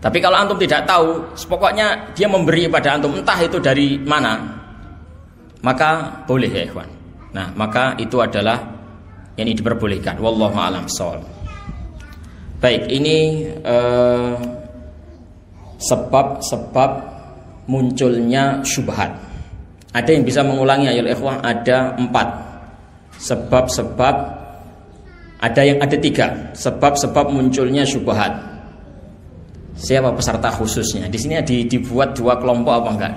Tapi kalau antum tidak tahu, pokoknya dia memberi pada antum entah itu dari mana, maka boleh ya ikhwan. Nah, maka itu adalah yang diperbolehkan. Wallahu a'lam bishawab. Baik, ini sebab-sebab munculnya syubhat. Ada yang bisa mengulangi ya ikhwah? Ada 4 sebab-sebab. Ada 3 sebab-sebab munculnya syubhat. Siapa peserta khususnya? Di sini dibuat 2 kelompok apa enggak?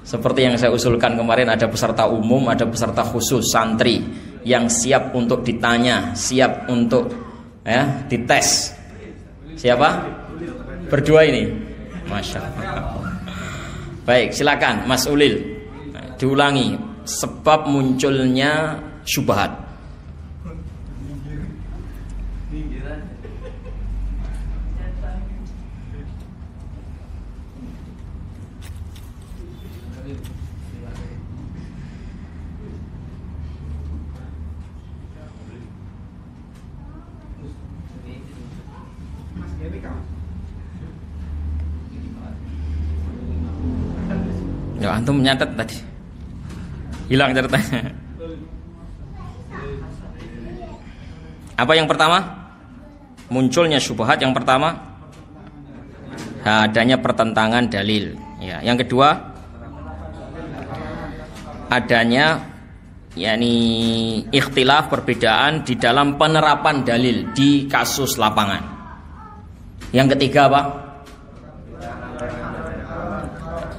Seperti yang saya usulkan kemarin, ada peserta umum, ada peserta khusus, santri yang siap untuk ditanya, siap untuk dites. Siapa? Berdua ini. Masya Allah. Baik, silakan Mas Ulil. Diulangi sebab munculnya syubhat. Ya, antum nyatet tadi. Hilang catatannya. Apa yang pertama? Munculnya syubhat yang pertama, adanya pertentangan dalil. Ya, yang kedua, adanya yakni ikhtilaf, perbedaan di dalam penerapan dalil di kasus lapangan. Yang ketiga apa?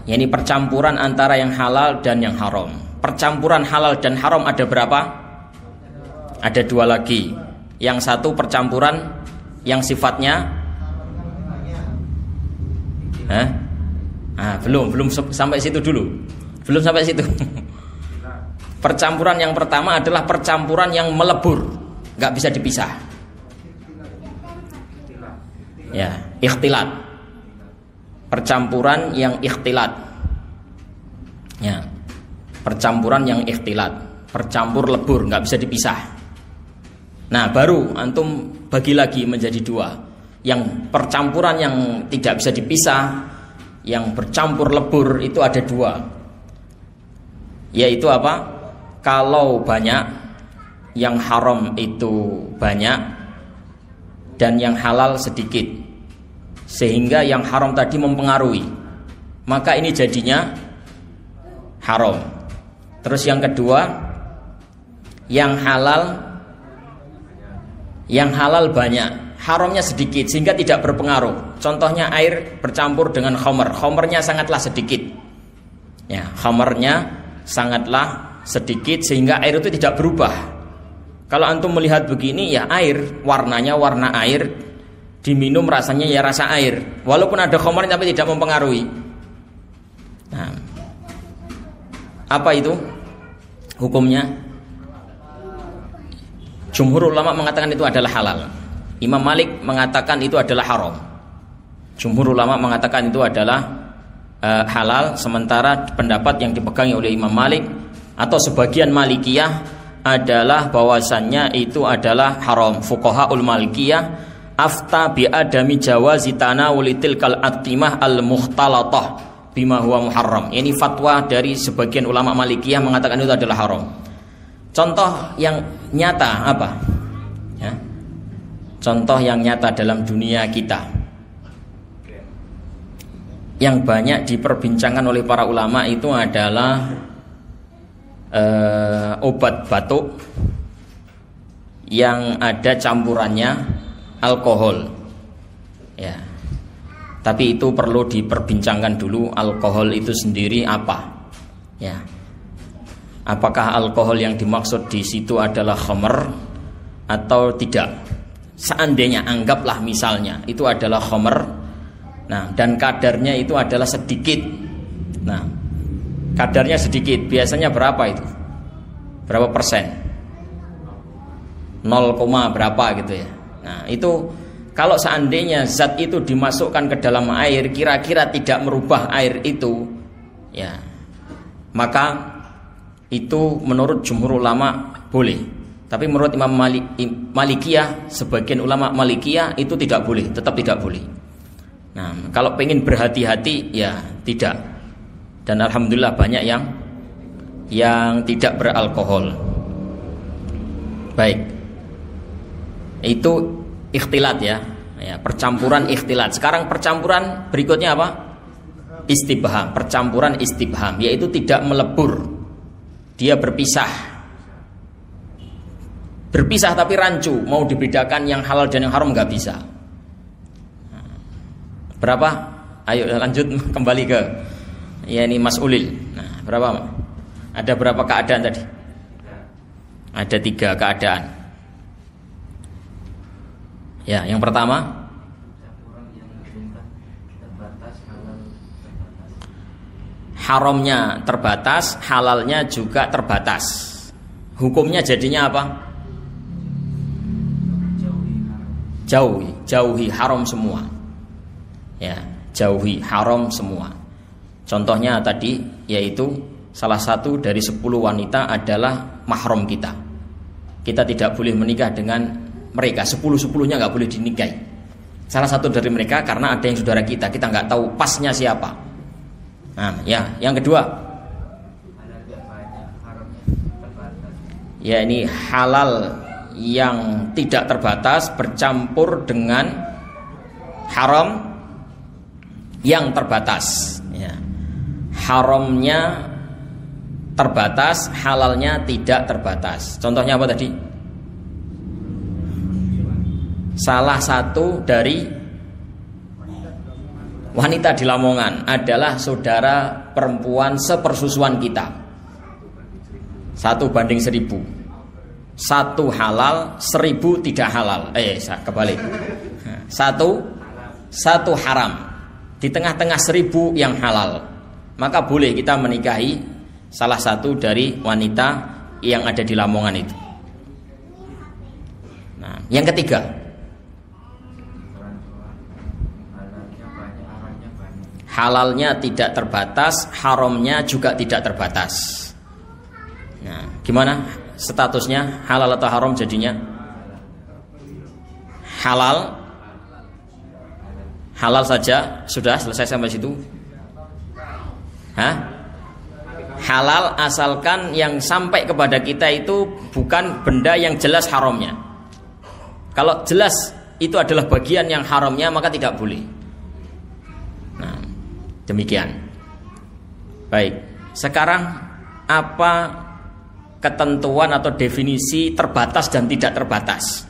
Yakni percampuran antara yang halal dan yang haram. Percampuran halal dan haram ada berapa? Ada 2 lagi. Yang satu percampuran yang sifatnya belum sampai situ dulu. Belum sampai situ. Percampuran yang pertama adalah percampuran yang melebur, nggak bisa dipisah. Ya, ikhtilat. Percampuran yang ikhtilat. Ya. Percampuran yang ikhtilat, percampur lebur, nggak bisa dipisah. Nah, baru antum bagi lagi menjadi 2. Yang percampuran yang tidak bisa dipisah, yang bercampur lebur itu ada 2. Yaitu apa? Kalau banyak, yang haram itu banyak dan yang halal sedikit, sehingga yang haram tadi mempengaruhi, maka ini jadinya haram. Terus yang kedua, yang halal banyak, haramnya sedikit sehingga tidak berpengaruh. Contohnya air bercampur dengan khamr, khamrnya sangatlah sedikit. Ya, khamrnya sangatlah sedikit sehingga air itu tidak berubah. Kalau antum melihat begini, ya air, warnanya warna air, diminum rasanya ya rasa air. Walaupun ada khamrnya tapi tidak mempengaruhi. Nah, apa itu hukumnya? Jumhur ulama mengatakan itu adalah halal. Imam Malik mengatakan itu adalah haram. Jumhur ulama mengatakan itu adalah halal, sementara pendapat yang dipegang oleh Imam Malik atau sebagian Malikiyah adalah bahwasannya itu adalah haram. Fuqahaul Malikiyah afta bi adami jawazi tanawuli tilkal atimah al mukhtalatah bima huwa muharram. Ini fatwa dari sebagian ulama Malikiyah mengatakan itu adalah haram. Contoh yang nyata apa? Ya. Contoh yang nyata dalam dunia kita yang banyak diperbincangkan oleh para ulama itu adalah obat batuk yang ada campurannya alkohol. Ya. Tapi itu perlu diperbincangkan dulu, alkohol itu sendiri apa? Ya. Apakah alkohol yang dimaksud di situ adalah khamr atau tidak? Seandainya anggaplah misalnya itu adalah khamr, nah dan kadarnya itu adalah sedikit. Nah, kadarnya sedikit, biasanya berapa itu? Berapa persen? 0, berapa gitu ya. Nah, itu kalau seandainya zat itu dimasukkan ke dalam air, kira-kira tidak merubah air itu, ya, maka itu menurut jumhur ulama boleh. Tapi menurut Imam Malikiyah, sebagian ulama Malikiyah itu tidak boleh, tetap tidak boleh. Nah, kalau pengen berhati-hati ya tidak. Dan alhamdulillah banyak yang tidak beralkohol. Baik. Itu ikhtilat ya. Ya, percampuran ikhtilat. Sekarang percampuran berikutnya apa? Istibham, percampuran istibham, yaitu tidak melebur. Dia berpisah tapi rancu, mau dibedakan yang halal dan yang haram nggak bisa. Berapa? Ayo lanjut kembali ke ya ini Mas Ulil. Nah, berapa? Ada berapa keadaan tadi? Ada 3 keadaan. Ya, yang pertama haramnya terbatas, halalnya juga terbatas. Hukumnya jadinya apa? Jauhi haram semua. Ya, jauhi haram semua. Contohnya tadi yaitu salah satu dari 10 wanita adalah mahram kita. Kita tidak boleh menikah dengan mereka. 10-10-nya nggak boleh dinikahi. Salah satu dari mereka karena ada yang saudara kita nggak tahu pasnya siapa. Nah, ya, yang kedua, ya ini halal yang tidak terbatas bercampur dengan haram yang terbatas. Ya. Haramnya terbatas, halalnya tidak terbatas. Contohnya apa tadi? Salah satu dari wanita di Lamongan adalah saudara perempuan sepersusuan kita. 1:1000. 1 halal, 1000 tidak halal. Kebalik. 1 haram. Di tengah-tengah 1000 yang halal. Maka boleh kita menikahi salah satu dari wanita yang ada di Lamongan itu. Nah, yang ketiga, halalnya tidak terbatas, haramnya juga tidak terbatas. Nah, gimana statusnya? Halal atau haram jadinya? Halal saja, sudah selesai sampai situ. Halal asalkan yang sampai kepada kita itu bukan benda yang jelas haramnya. Kalau jelas itu adalah bagian yang haramnya, maka tidak boleh. Nah, demikian. Baik, sekarang apa ketentuan atau definisi terbatas dan tidak terbatas?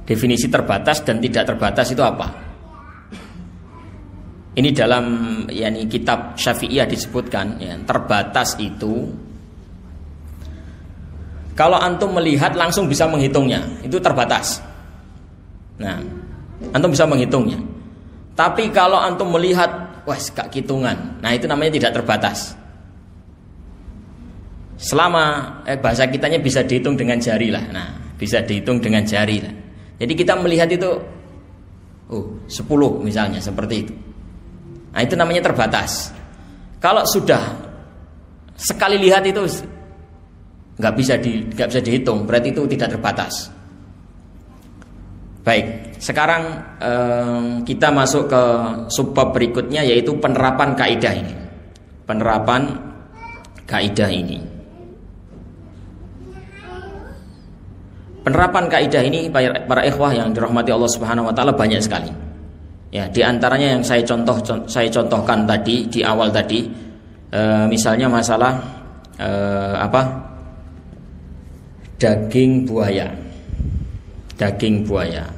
Definisi terbatas dan tidak terbatas itu apa? Ini dalam kitab Syafi'iyah disebutkan, ya, terbatas itu kalau antum melihat langsung bisa menghitungnya, itu terbatas. Nah, antum bisa menghitungnya. Tapi kalau antum melihat, wah, gak hitungan, nah itu namanya tidak terbatas. Selama bahasa kitanya bisa dihitung dengan jari lah. Nah, bisa dihitung dengan jari lah. Jadi kita melihat itu 10 misalnya, seperti itu. Nah, itu namanya terbatas. Kalau sudah sekali lihat itu nggak bisa dihitung, berarti itu tidak terbatas. Baik, sekarang kita masuk ke subbab berikutnya, yaitu penerapan kaidah ini. Penerapan kaidah ini. Penerapan kaidah ini para ikhwah yang dirahmati Allah Subhanahu wa taala banyak sekali. Ya, di antaranya yang saya contohkan tadi di awal tadi, misalnya masalah daging buaya. Daging buaya.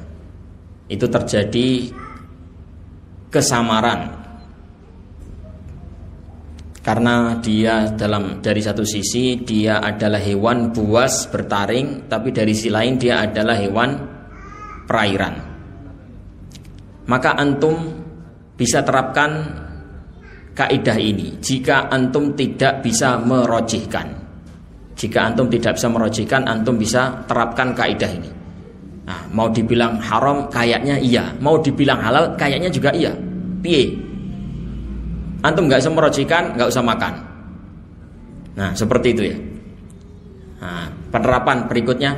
Itu terjadi kesamaran. Karena dia dari satu sisi dia adalah hewan buas bertaring, tapi dari sisi lain dia adalah hewan perairan. Maka antum bisa terapkan kaidah ini jika antum tidak bisa merojihkan. Jika antum tidak bisa merojihkan, antum bisa terapkan kaidah ini. Nah, mau dibilang haram kayaknya iya, mau dibilang halal kayaknya juga iya. Piye? Antum nggak usah merojihkan, nggak usah makan. Nah, seperti itu ya. Nah, penerapan berikutnya,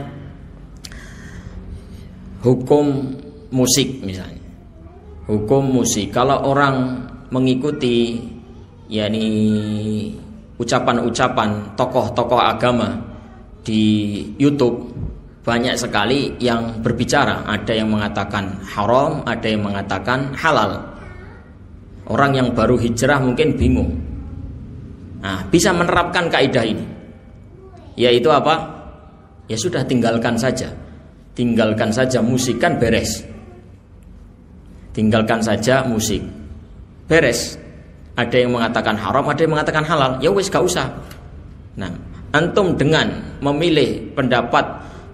hukum musik misalnya. Hukum musik, kalau orang mengikuti ucapan-ucapan tokoh-tokoh agama di YouTube, banyak sekali yang berbicara. Ada yang mengatakan haram, ada yang mengatakan halal. Orang yang baru hijrah mungkin bingung. Nah, bisa menerapkan kaidah ini, yaitu apa? Ya sudah, tinggalkan saja. Tinggalkan saja musik, kan beres. Tinggalkan saja musik, beres. Ada yang mengatakan haram, ada yang mengatakan halal. Ya wis, gak usah. Nah, antum dengan memilih pendapat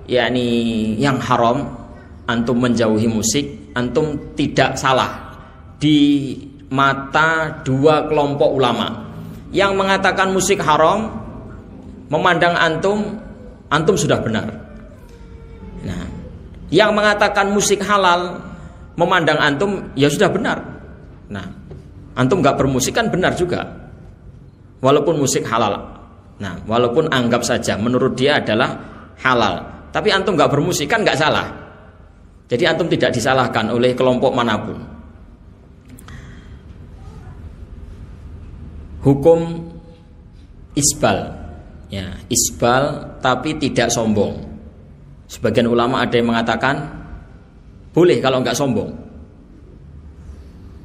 yang haram, antum menjauhi musik, antum tidak salah di mata dua kelompok ulama. Yang mengatakan musik haram, memandang antum sudah benar. Nah, yang mengatakan musik halal, memandang antum ya sudah benar. Nah, antum nggak bermusik kan benar juga, walaupun musik halal. Nah, walaupun anggap saja menurut dia adalah halal, tapi antum nggak bermusik kan nggak salah. Jadi antum tidak disalahkan oleh kelompok manapun. Hukum isbal, ya, isbal tapi tidak sombong. Sebagian ulama ada yang mengatakan boleh kalau nggak sombong.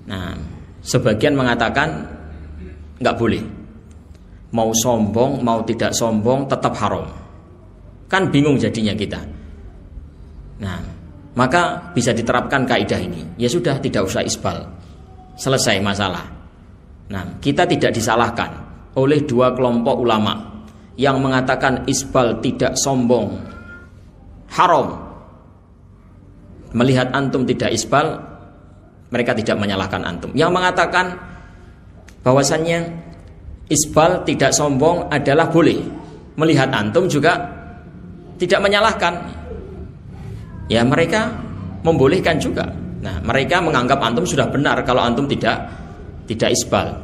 Nah, sebagian mengatakan nggak boleh. Mau sombong, mau tidak sombong, tetap haram. Kan bingung jadinya kita. Nah, maka bisa diterapkan kaidah ini. Ya sudah, tidak usah isbal. Selesai masalah. Nah, kita tidak disalahkan oleh dua kelompok ulama yang mengatakan isbal tidak sombong haram. Melihat antum tidak isbal, mereka tidak menyalahkan antum. Yang mengatakan bahwasannya isbal tidak sombong adalah boleh, melihat antum juga tidak menyalahkan. Ya, mereka membolehkan juga. Nah, mereka menganggap antum sudah benar kalau antum tidak isbal.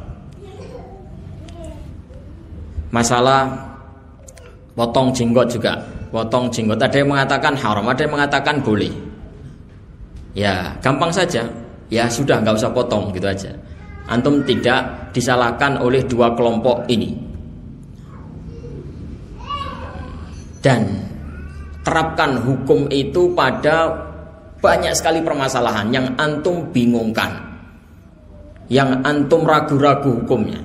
Masalah potong jenggot juga. Potong jenggot ada yang mengatakan haram, ada yang mengatakan boleh. Ya, gampang saja. Ya sudah, nggak usah potong, gitu aja. Antum tidak disalahkan oleh dua kelompok ini. Dan terapkan hukum itu pada banyak sekali permasalahan yang antum bingungkan, yang antum ragu-ragu hukumnya.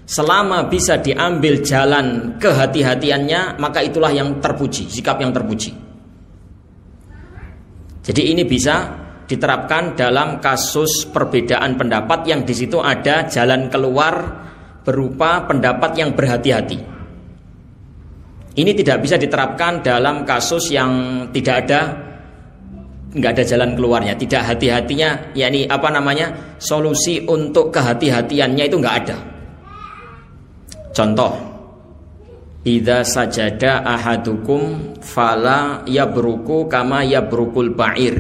Selama bisa diambil jalan kehati-hatiannya, maka itulah yang terpuji, sikap yang terpuji. Jadi ini bisa diterapkan dalam kasus perbedaan pendapat yang di situ ada jalan keluar berupa pendapat yang berhati-hati. Ini tidak bisa diterapkan dalam kasus yang nggak ada jalan keluarnya, tidak hati-hatinya, yakni solusi untuk kehati-hatiannya itu nggak ada. Contoh, idza sajada ahadukum fala yabruku kama yabrukul ba'ir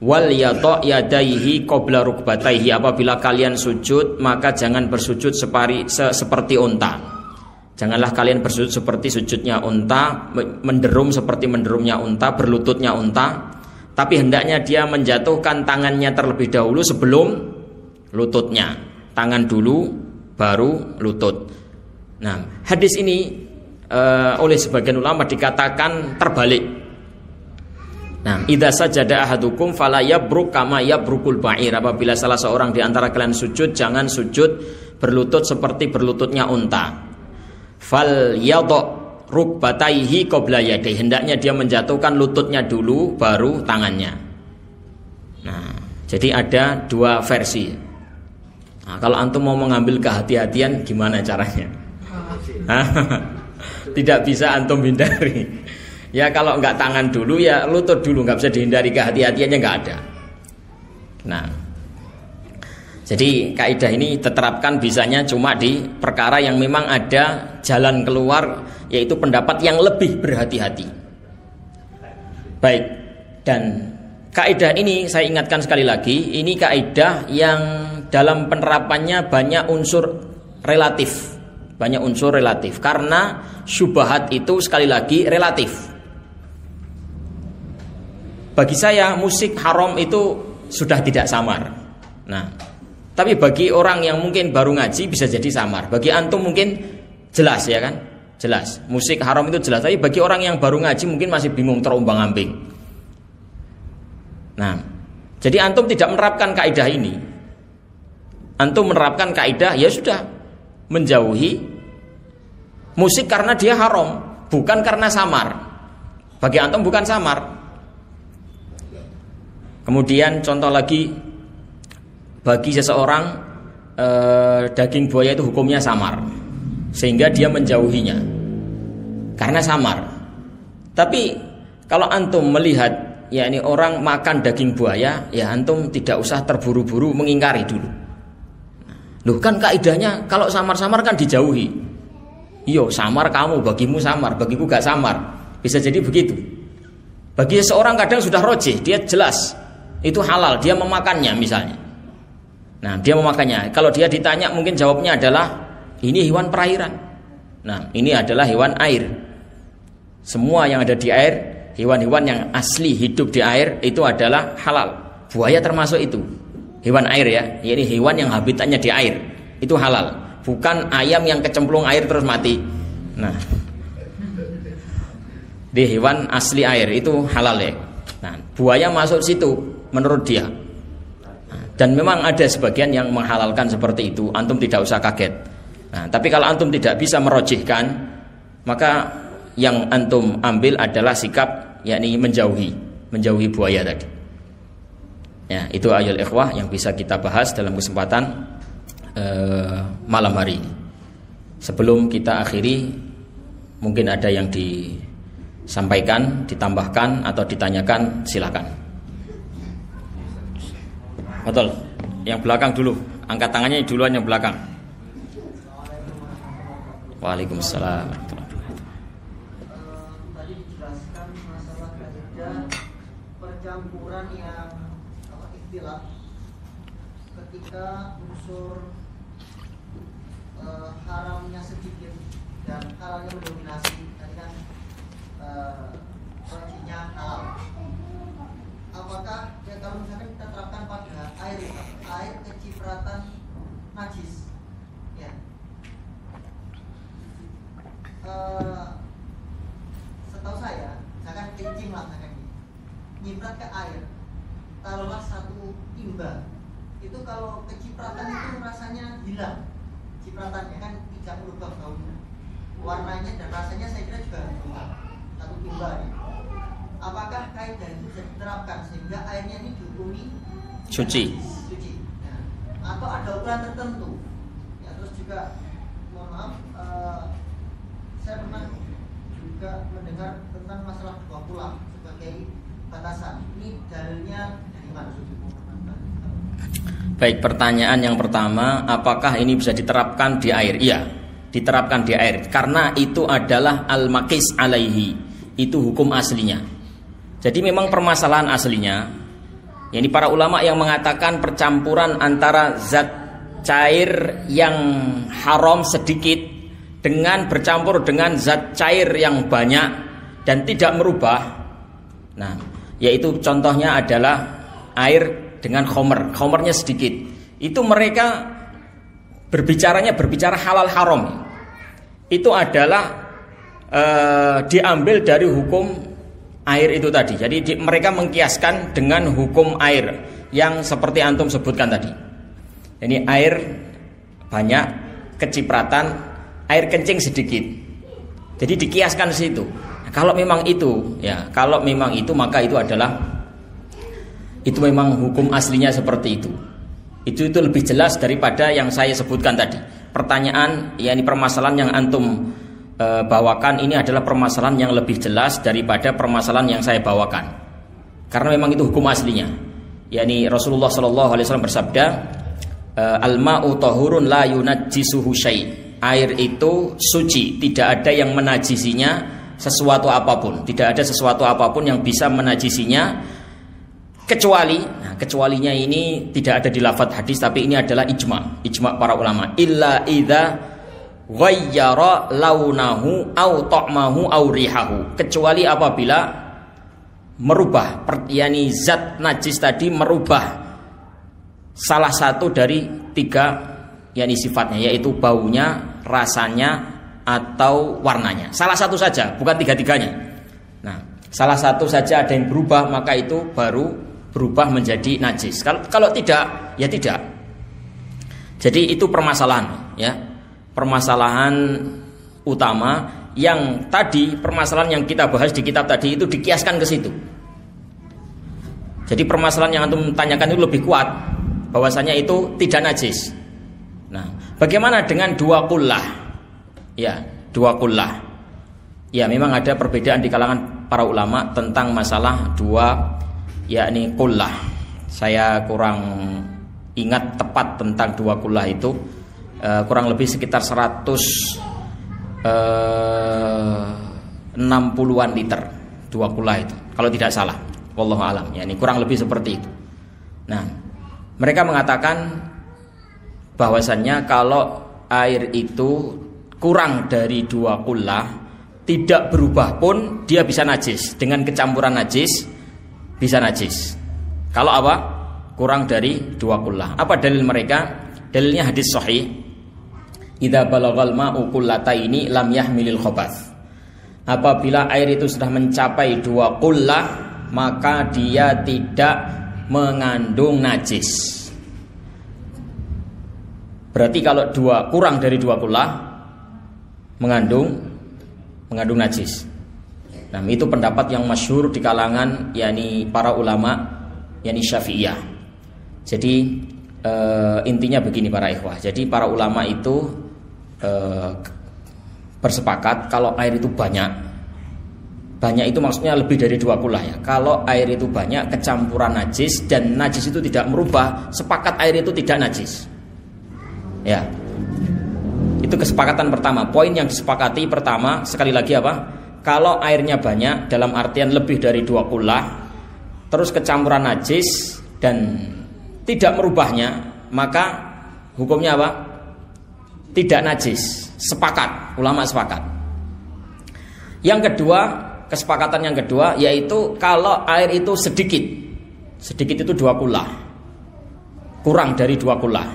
wal yata' yadaihi qabla rukbataihi. Apabila kalian sujud, maka jangan bersujud seperti unta. Janganlah kalian bersujud seperti sujudnya unta, menderum seperti menderumnya unta, berlututnya unta, tapi hendaknya dia menjatuhkan tangannya terlebih dahulu sebelum lututnya. Tangan dulu baru lutut. Nah, hadis ini oleh sebagian ulama dikatakan terbalik. Nah, idza sajada ahadukum fala yabruk kama yabrukul ba'ir. Apabila salah seorang di antara kalian sujud, jangan sujud berlutut seperti berlututnya unta. Fal yadha rukbataihi qabla yadayhi. Hendaknya dia menjatuhkan lututnya dulu baru tangannya. Nah, jadi ada dua versi. Nah, kalau antum mau mengambil kehati-hatian gimana caranya? Tidak bisa antum hindari. Ya kalau nggak tangan dulu ya lutut dulu, nggak bisa dihindari, kehati-hatiannya nggak ada. Nah, jadi kaidah ini diterapkan bisanya cuma di perkara yang memang ada jalan keluar, yaitu pendapat yang lebih berhati-hati. Baik, dan kaidah ini saya ingatkan sekali lagi, ini kaidah yang dalam penerapannya banyak unsur relatif. Banyak unsur relatif, karena syubhat itu sekali lagi relatif. Bagi saya musik haram itu sudah tidak samar. Nah, tapi bagi orang yang mungkin baru ngaji bisa jadi samar. Bagi antum mungkin jelas, ya kan? Jelas, musik haram itu jelas. Tapi bagi orang yang baru ngaji mungkin masih bingung, terombang-ambing. Nah, jadi antum tidak menerapkan kaidah ini. Antum menerapkan kaidah, ya sudah, menjauhi musik karena dia haram, bukan karena samar. Bagi antum bukan samar. Kemudian contoh lagi, bagi seseorang daging buaya itu hukumnya samar, sehingga dia menjauhinya karena samar. Tapi kalau antum melihat yakni orang makan daging buaya, ya antum tidak usah terburu-buru mengingkari dulu. Loh, kan kaidahnya kalau samar-samar kan dijauhi. Iyo, samar kamu, bagimu samar, bagiku gak samar. Bisa jadi begitu. Bagi seseorang kadang sudah rojih, dia jelas itu halal, dia memakannya misalnya. Nah, dia memakannya. Kalau dia ditanya mungkin jawabnya adalah ini hewan perairan. Nah, ini adalah hewan air. Semua yang ada di air, hewan-hewan yang asli hidup di air itu adalah halal. Buaya termasuk itu. Hewan air ya, ini hewan yang habitatnya di air. Itu halal. Bukan ayam yang kecemplung air terus mati. Nah, di hewan asli air itu halal ya. Nah, buaya masuk situ menurut dia. Dan memang ada sebagian yang menghalalkan seperti itu. Antum tidak usah kaget. Nah, tapi kalau antum tidak bisa merojihkan, maka yang antum ambil adalah sikap yakni menjauhi buaya tadi. Ya, itu ayat ikhwah yang bisa kita bahas dalam kesempatan malam hari ini. Sebelum kita akhiri, mungkin ada yang disampaikan, ditambahkan atau ditanyakan, silakan. Betul. Yang belakang dulu, angkat tangannya duluan yang belakang. Waalaikumsalam. Tadi dijelaskan masalah kaidah percampuran yang ikhtilaf ketika unsur haramnya sedikit dan halalnya mendominasi. Tadi kan kuncinya halal. Apakah ya kalau misalkan kita terapkan pada air kecipratan najis, ya, setahu saya, misalkan kencing lah, misalkan nyiprat ke air, taruhlah satu timba, itu kalau kecipratan itu rasanya hilang, cipratannya kan tidak berubah baunya, warnanya dan rasanya saya kira juga berubah, satu timba ya. apakah kaidah itu bisa diterapkan sehingga airnya ini dihukumi suci? Nah, atau ada ukuran tertentu? Ya, terus juga mohon maaf, saya pernah juga mendengar tentang masalah dua kula sebagai batasan. Ini dalilnya dari mana? Baik, pertanyaan yang pertama, apakah ini bisa diterapkan di air? Iya, diterapkan di air karena itu adalah al-maqis alaihi, itu hukum aslinya. Jadi memang permasalahan aslinya, yakni para ulama yang mengatakan percampuran antara zat cair yang haram sedikit dengan bercampur dengan zat cair yang banyak dan tidak merubah. Nah, yaitu contohnya adalah air dengan khomernya sedikit. Itu mereka berbicara halal haram. Itu adalah diambil dari hukum air itu tadi. Jadi mereka mengkiaskan dengan hukum air yang seperti antum sebutkan tadi. Ini air banyak, kecipratan, air kencing sedikit. Jadi dikiaskan di situ. Nah, kalau memang itu, maka itu adalah memang hukum aslinya seperti itu. Itu lebih jelas daripada yang saya sebutkan tadi. Pertanyaan, yakni permasalahan yang antum bawakan ini adalah permasalahan yang lebih jelas daripada permasalahan yang saya bawakan. Karena memang itu hukum aslinya. Yakni Rasulullah SAW bersabda, al-ma'u tahurun la yunajjisuhu syai'. Air itu suci, tidak ada yang menajisinya sesuatu apapun. Tidak ada sesuatu apapun yang bisa menajisinya kecualinya ini tidak ada di lafadz hadis, tapi ini adalah ijma para ulama. Illa idza ghayyara launahu au ta'mahu au rihahu. Kecuali apabila merubah, yakni zat najis tadi merubah salah satu dari tiga yakni sifatnya, yaitu baunya, rasanya, atau warnanya. Salah satu saja, bukan tiga-tiganya. Nah, salah satu saja ada yang berubah, maka itu baru berubah menjadi najis. Kalau tidak, ya tidak. Jadi itu permasalahan, ya. Permasalahan utama yang tadi, permasalahan yang kita bahas di kitab tadi itu dikiaskan ke situ. Jadi permasalahan yang antum tanyakan itu lebih kuat, bahwasanya itu tidak najis. Nah, bagaimana dengan dua kullah? Ya, dua kullah. Ya, memang ada perbedaan di kalangan para ulama tentang masalah dua, yakni kullah. Saya kurang ingat tepat tentang dua kullah itu, kurang lebih sekitar 160-an liter dua kullah itu, kalau tidak salah, wallahu alam. Yakni kurang lebih seperti itu. Nah, mereka mengatakan bahwasannya kalau air itu kurang dari dua kullah, tidak berubah pun dia bisa najis. Dengan kecampuran najis bisa najis. Kalau apa? Kurang dari dua kullah. Apa dalil mereka? Dalilnya hadis sahih. Idza balagal ma'u qullataini lam yahmilil khabath. Apabila air itu sudah mencapai dua kullah, maka dia tidak mengandung najis. Berarti kalau kurang dari dua kullah mengandung najis. Nah, itu pendapat yang masyhur di kalangan yakni para ulama yakni Syafi'iyah. Jadi intinya begini para ikhwah. Jadi para ulama itu bersepakat kalau air itu banyak itu maksudnya lebih dari dua kullah ya. Kalau air itu banyak kecampuran najis dan najis itu tidak merubah, sepakat air itu tidak najis. Ya. Itu kesepakatan pertama. Poin yang disepakati pertama, sekali lagi apa? Kalau airnya banyak, dalam artian lebih dari dua kullah, terus kecampuran najis dan tidak merubahnya, maka hukumnya apa? Tidak najis. Sepakat, ulama sepakat. Yang kedua, kesepakatan yang kedua yaitu kalau air itu sedikit itu dua kullah, kurang dari dua kullah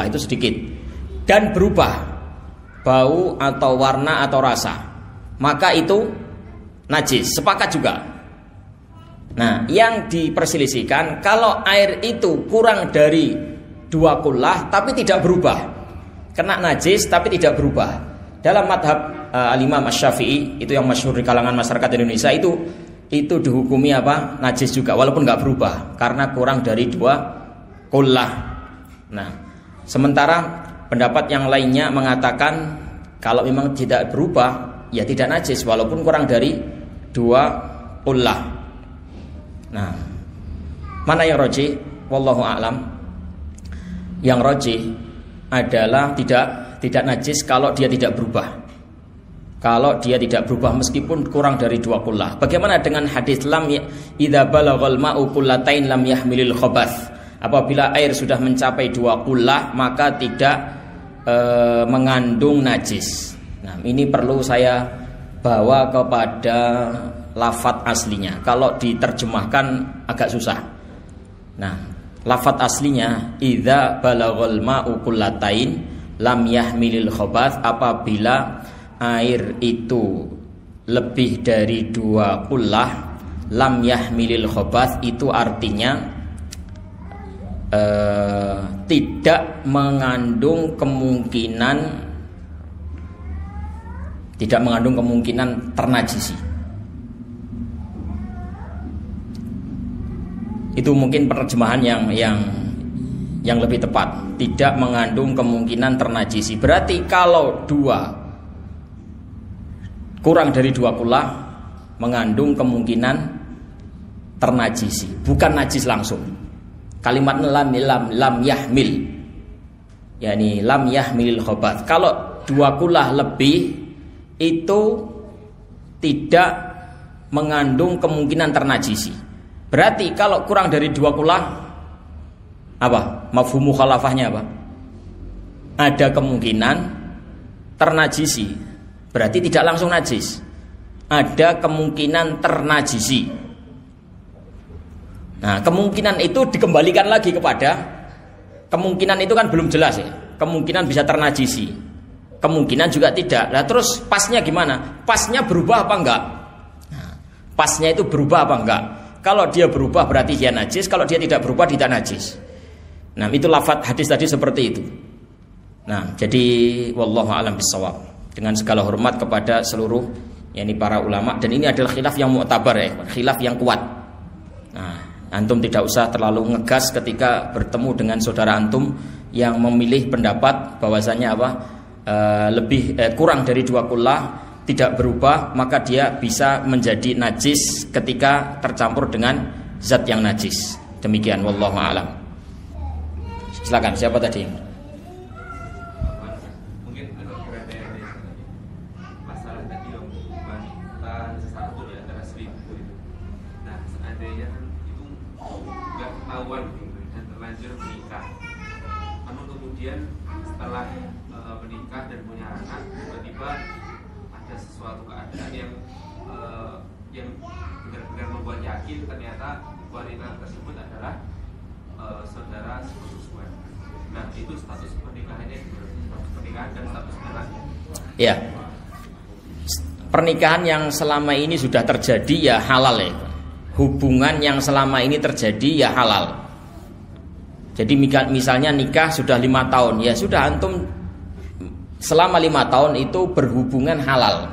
itu sedikit dan berubah bau atau warna atau rasa, maka itu najis. Sepakat juga. Nah, yang diperselisihkan kalau air itu kurang dari dua kullah tapi tidak berubah, kena najis tapi tidak berubah, dalam madhab Al-Imam Asy-Syafi'i itu yang masyhur di kalangan masyarakat Indonesia itu dihukumi apa? Najis juga walaupun nggak berubah karena kurang dari 2 qullah. Nah, sementara pendapat yang lainnya mengatakan kalau memang tidak berubah ya tidak najis walaupun kurang dari 2 qullah. Nah, mana yang rajih? Wallahu a'lam. Yang rajih adalah tidak najis kalau dia tidak berubah. Kalau dia tidak berubah meskipun kurang dari 2 qullah. Bagaimana dengan hadis lam idza balaghal ma'u qullatain lam yahmilil khabath? Apabila air sudah mencapai 2 qullah maka tidak mengandung najis. Nah, ini perlu saya bawa kepada lafadz aslinya. Kalau diterjemahkan agak susah. Nah, lafadz aslinya idza balaghal ma'u qullatain lam yahmilil khabath, apabila air itu lebih dari 2 qullah lam yahmilil khabath, itu artinya tidak mengandung kemungkinan ternajisi. Itu mungkin penerjemahan yang lebih tepat, tidak mengandung kemungkinan ternajisi. Berarti kalau kurang dari 2 qullah mengandung kemungkinan ternajisi, bukan najis langsung. Kalimat lam yahmil, yakni lam yahmilil khabath. Kalau 2 qullah lebih itu tidak mengandung kemungkinan ternajisi. Berarti kalau kurang dari 2 qullah apa? Mafhum mukhalafahnya apa? Ada kemungkinan ternajisi. Berarti tidak langsung najis. Ada kemungkinan ternajisi. Nah, kemungkinan itu dikembalikan lagi kepada kemungkinan itu kan belum jelas ya. Kemungkinan bisa ternajisi, kemungkinan juga tidak. Nah, terus pasnya gimana? Pasnya berubah apa enggak? Nah, pasnya itu berubah apa enggak? Kalau dia berubah berarti dia najis. Kalau dia tidak berubah tidak najis. Nah, itu lafadz hadis tadi seperti itu. Nah, jadi wallahu a'lam bishawab. Dengan segala hormat kepada seluruh yakni para ulama, dan ini adalah khilaf yang mu'tabar ya, khilaf yang kuat. Nah, antum tidak usah terlalu ngegas ketika bertemu dengan saudara antum yang memilih pendapat bahwasanya kurang dari 2 qullah tidak berubah maka dia bisa menjadi najis ketika tercampur dengan zat yang najis. Demikian wallahu a'lam. Silakan, siapa tadi? Setelah menikah dan punya anak, tiba-tiba ada sesuatu keadaan yang benar-benar membuat yakin ternyata wanita tersebut adalah saudara sepupu. Nah, itu status pernikahannya, status pernikahan dan status anaknya. Ya, pernikahan yang selama ini sudah terjadi ya halal ya. Hubungan yang selama ini terjadi ya halal. Jadi misalnya nikah sudah 5 tahun, ya sudah antum selama 5 tahun itu berhubungan halal,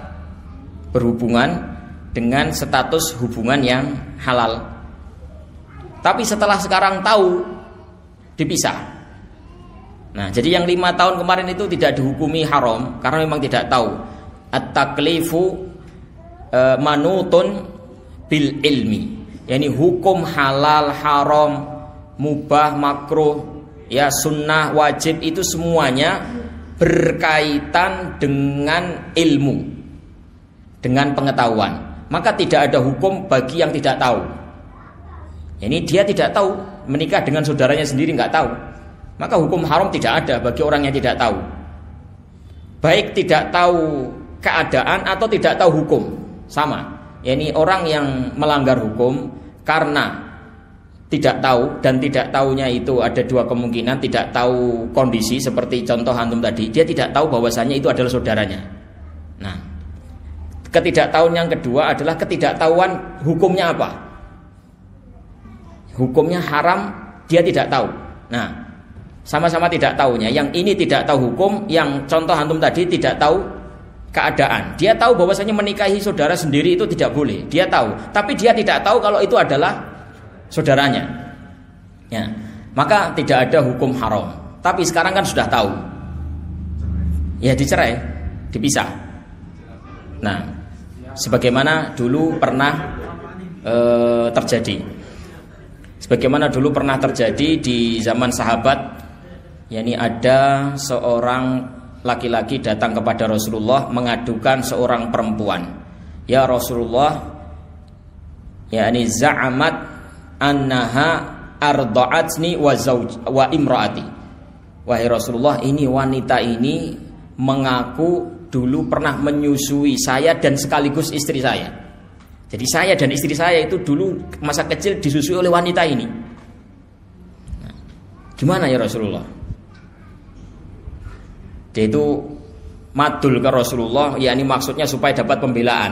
berhubungan dengan status hubungan yang halal. Tapi setelah sekarang tahu dipisah. Nah, jadi yang 5 tahun kemarin itu tidak dihukumi haram karena memang tidak tahu. At-taklifu manutun bil ilmi, yakni hukum halal haram, mubah, makruh, ya sunnah, wajib itu semuanya berkaitan dengan ilmu, dengan pengetahuan. Maka tidak ada hukum bagi yang tidak tahu. Ini dia tidak tahu, menikah dengan saudaranya sendiri nggak tahu, maka hukum haram tidak ada bagi orang yang tidak tahu. Baik tidak tahu keadaan atau tidak tahu hukum, sama. Ini orang yang melanggar hukum karena tidak tahu, dan tidak tahunya itu ada 2 kemungkinan. Tidak tahu kondisi seperti contoh antum tadi, dia tidak tahu bahwasanya itu adalah saudaranya. Nah, ketidaktahuan yang kedua adalah ketidaktahuan hukumnya apa. Hukumnya haram, dia tidak tahu. Nah, sama-sama tidak tahunya. Yang ini tidak tahu hukum, yang contoh antum tadi tidak tahu keadaan. Dia tahu bahwasanya menikahi saudara sendiri itu tidak boleh. Dia tahu, tapi dia tidak tahu kalau itu adalah saudaranya. Ya, maka tidak ada hukum haram. Tapi sekarang kan sudah tahu. Ya dicerai, dipisah. Nah, sebagaimana dulu pernah terjadi. Sebagaimana dulu pernah terjadi di zaman sahabat, yakni ada seorang laki-laki datang kepada Rasulullah mengadukan seorang perempuan. Ya Rasulullah, yakni za'amat annaha arda'atni wa imraati. Wahai Rasulullah, ini wanita ini mengaku dulu pernah menyusui saya dan sekaligus istri saya. Jadi saya dan istri saya itu dulu masa kecil disusui oleh wanita ini. Nah, gimana ya Rasulullah? Dia itu madul ke Rasulullah, yakni maksudnya supaya dapat pembelaan.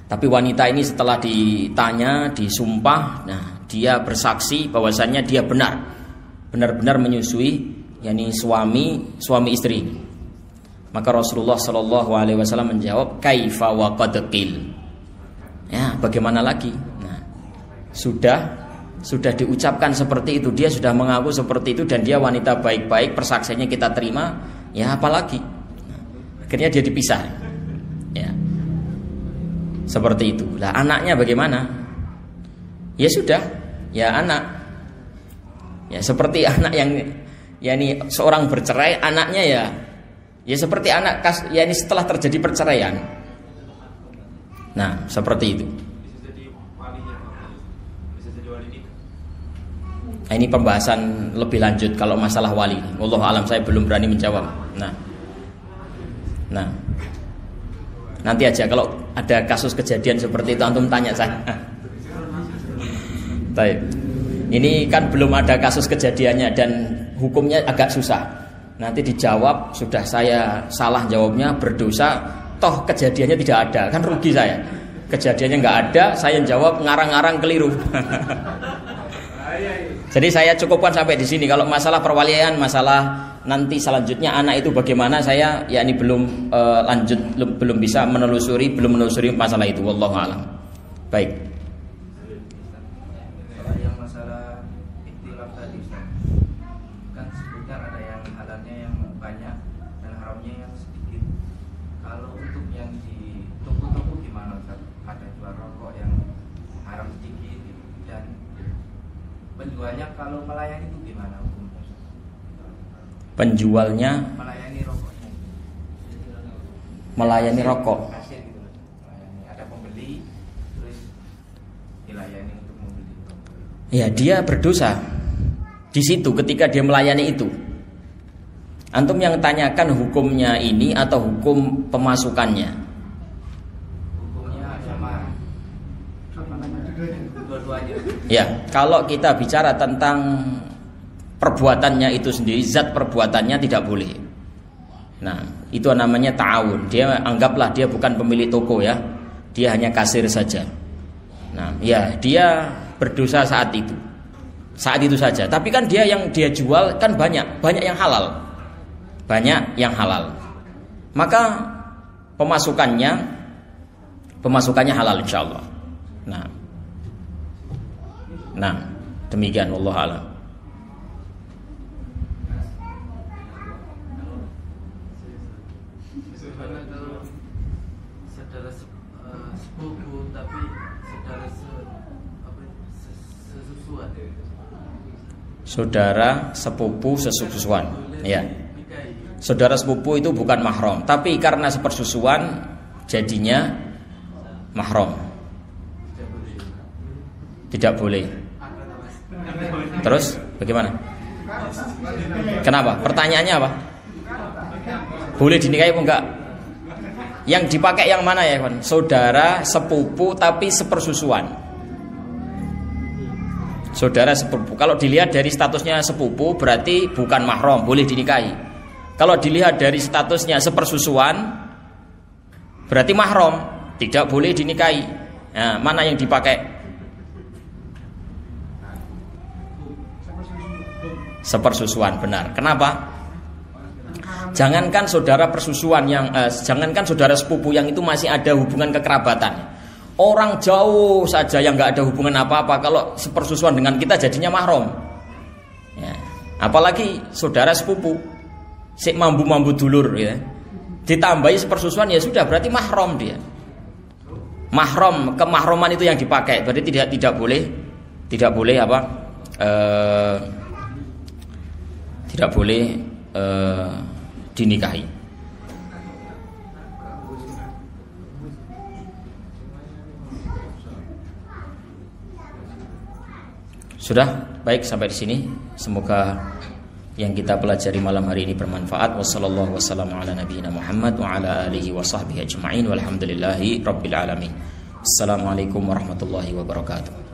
Tapi wanita ini setelah ditanya, disumpah, nah dia bersaksi bahwasannya dia benar-benar menyusui, yakni suami istri. Maka Rasulullah Shallallahu Alaihi Wasallam menjawab, kaifa wa qad qil. Ya, bagaimana lagi? Nah, sudah diucapkan seperti itu, dia sudah mengaku seperti itu dan dia wanita baik-baik, persaksiannya kita terima, ya apalagi? Nah, akhirnya dia dipisah. Ya. Seperti itu. Lah anaknya bagaimana? Ya sudah, ya anak. Ya seperti anak yang yakni seorang bercerai, anaknya ya seperti anak yakni setelah terjadi perceraian. Nah, seperti itu. Bisa jadi walinya, bisa jadi wali nikah. Nah, ini pembahasan lebih lanjut kalau masalah wali. Wallahu alam, saya belum berani menjawab. Nah, nanti aja kalau ada kasus kejadian seperti itu antum tanya saya. Baik. Ini kan belum ada kasus kejadiannya dan hukumnya agak susah. Nanti dijawab sudah saya salah jawabnya, berdosa. Toh kejadiannya tidak ada, kan rugi saya. Kejadiannya nggak ada, saya jawab ngarang-ngarang keliru. Jadi saya cukupkan sampai di sini. Kalau masalah perwalian, masalah nanti selanjutnya anak itu bagaimana, saya yakni belum belum bisa menelusuri masalah itu. Wallahu a'lam. Baik. Yang masalah ikhtilaf tadi, kan sebutkan ada yang halalnya yang banyak dan haramnya yang sedikit. Kalau untuk yang di toko-toko gimana Ustaz? Ada jual rokok yang haram sedikit dan penjualnya kalau melayani itu gimana hukumnya? Penjualnya Melayani rokoknya. melayani rokok. Kasir gitu. Melayani. Ada pembeli terus dilayani untuk membeli. Ya, dia berdosa di situ ketika dia melayani itu. Antum yang tanyakan hukumnya ini atau hukum pemasukannya? Hukumnya sama dua-duanya. Ya, kalau kita bicara tentang perbuatannya itu sendiri, zat perbuatannya tidak boleh. Nah, itu namanya ta'awun. Dia anggaplah dia bukan pemilik toko ya, dia hanya kasir saja. Nah, ya dia berdosa saat itu saja. Tapi kan dia yang dia jual kan banyak yang halal. Banyak yang halal. Maka pemasukannya halal insyaallah. Nah, demikian wallahu a'lam. Kalau saudara sepupu tapi saudara sesusuan. Saudara sepupu sesusuan. Ya. Saudara sepupu itu bukan mahram, tapi karena sepersusuan jadinya mahram. Tidak boleh. Terus bagaimana? Kenapa? Pertanyaannya apa? Boleh dinikahi apa enggak? Yang dipakai yang mana ya, kawan? Saudara sepupu tapi sepersusuan. Saudara sepupu. Kalau dilihat dari statusnya sepupu berarti bukan mahram, boleh dinikahi. Kalau dilihat dari statusnya sepersusuan berarti mahram, tidak boleh dinikahi. Nah, mana yang dipakai? Sepersusuan, benar. Kenapa? Jangankan saudara persusuan yang jangankan saudara sepupu yang itu masih ada hubungan kekerabatan. Orang jauh saja yang nggak ada hubungan apa-apa, kalau sepersusuan dengan kita jadinya mahram. Ya. Apalagi saudara sepupu, sik mambu-mambu dulur ya. Ditambahi sepersusuan ya sudah berarti mahram dia. Mahram, kemahroman itu yang dipakai, berarti tidak boleh apa? Tidak boleh dinikahi. Sudah, baik sampai di sini. Semoga yang kita pelajari malam hari ini bermanfaat. Wassallallahu wassalamu ala nabiyyina Muhammad wa ala alihi wa sahbihi ajma'in walhamdulillahi rabbil alamin. Assalamualaikum warahmatullahi wabarakatuh.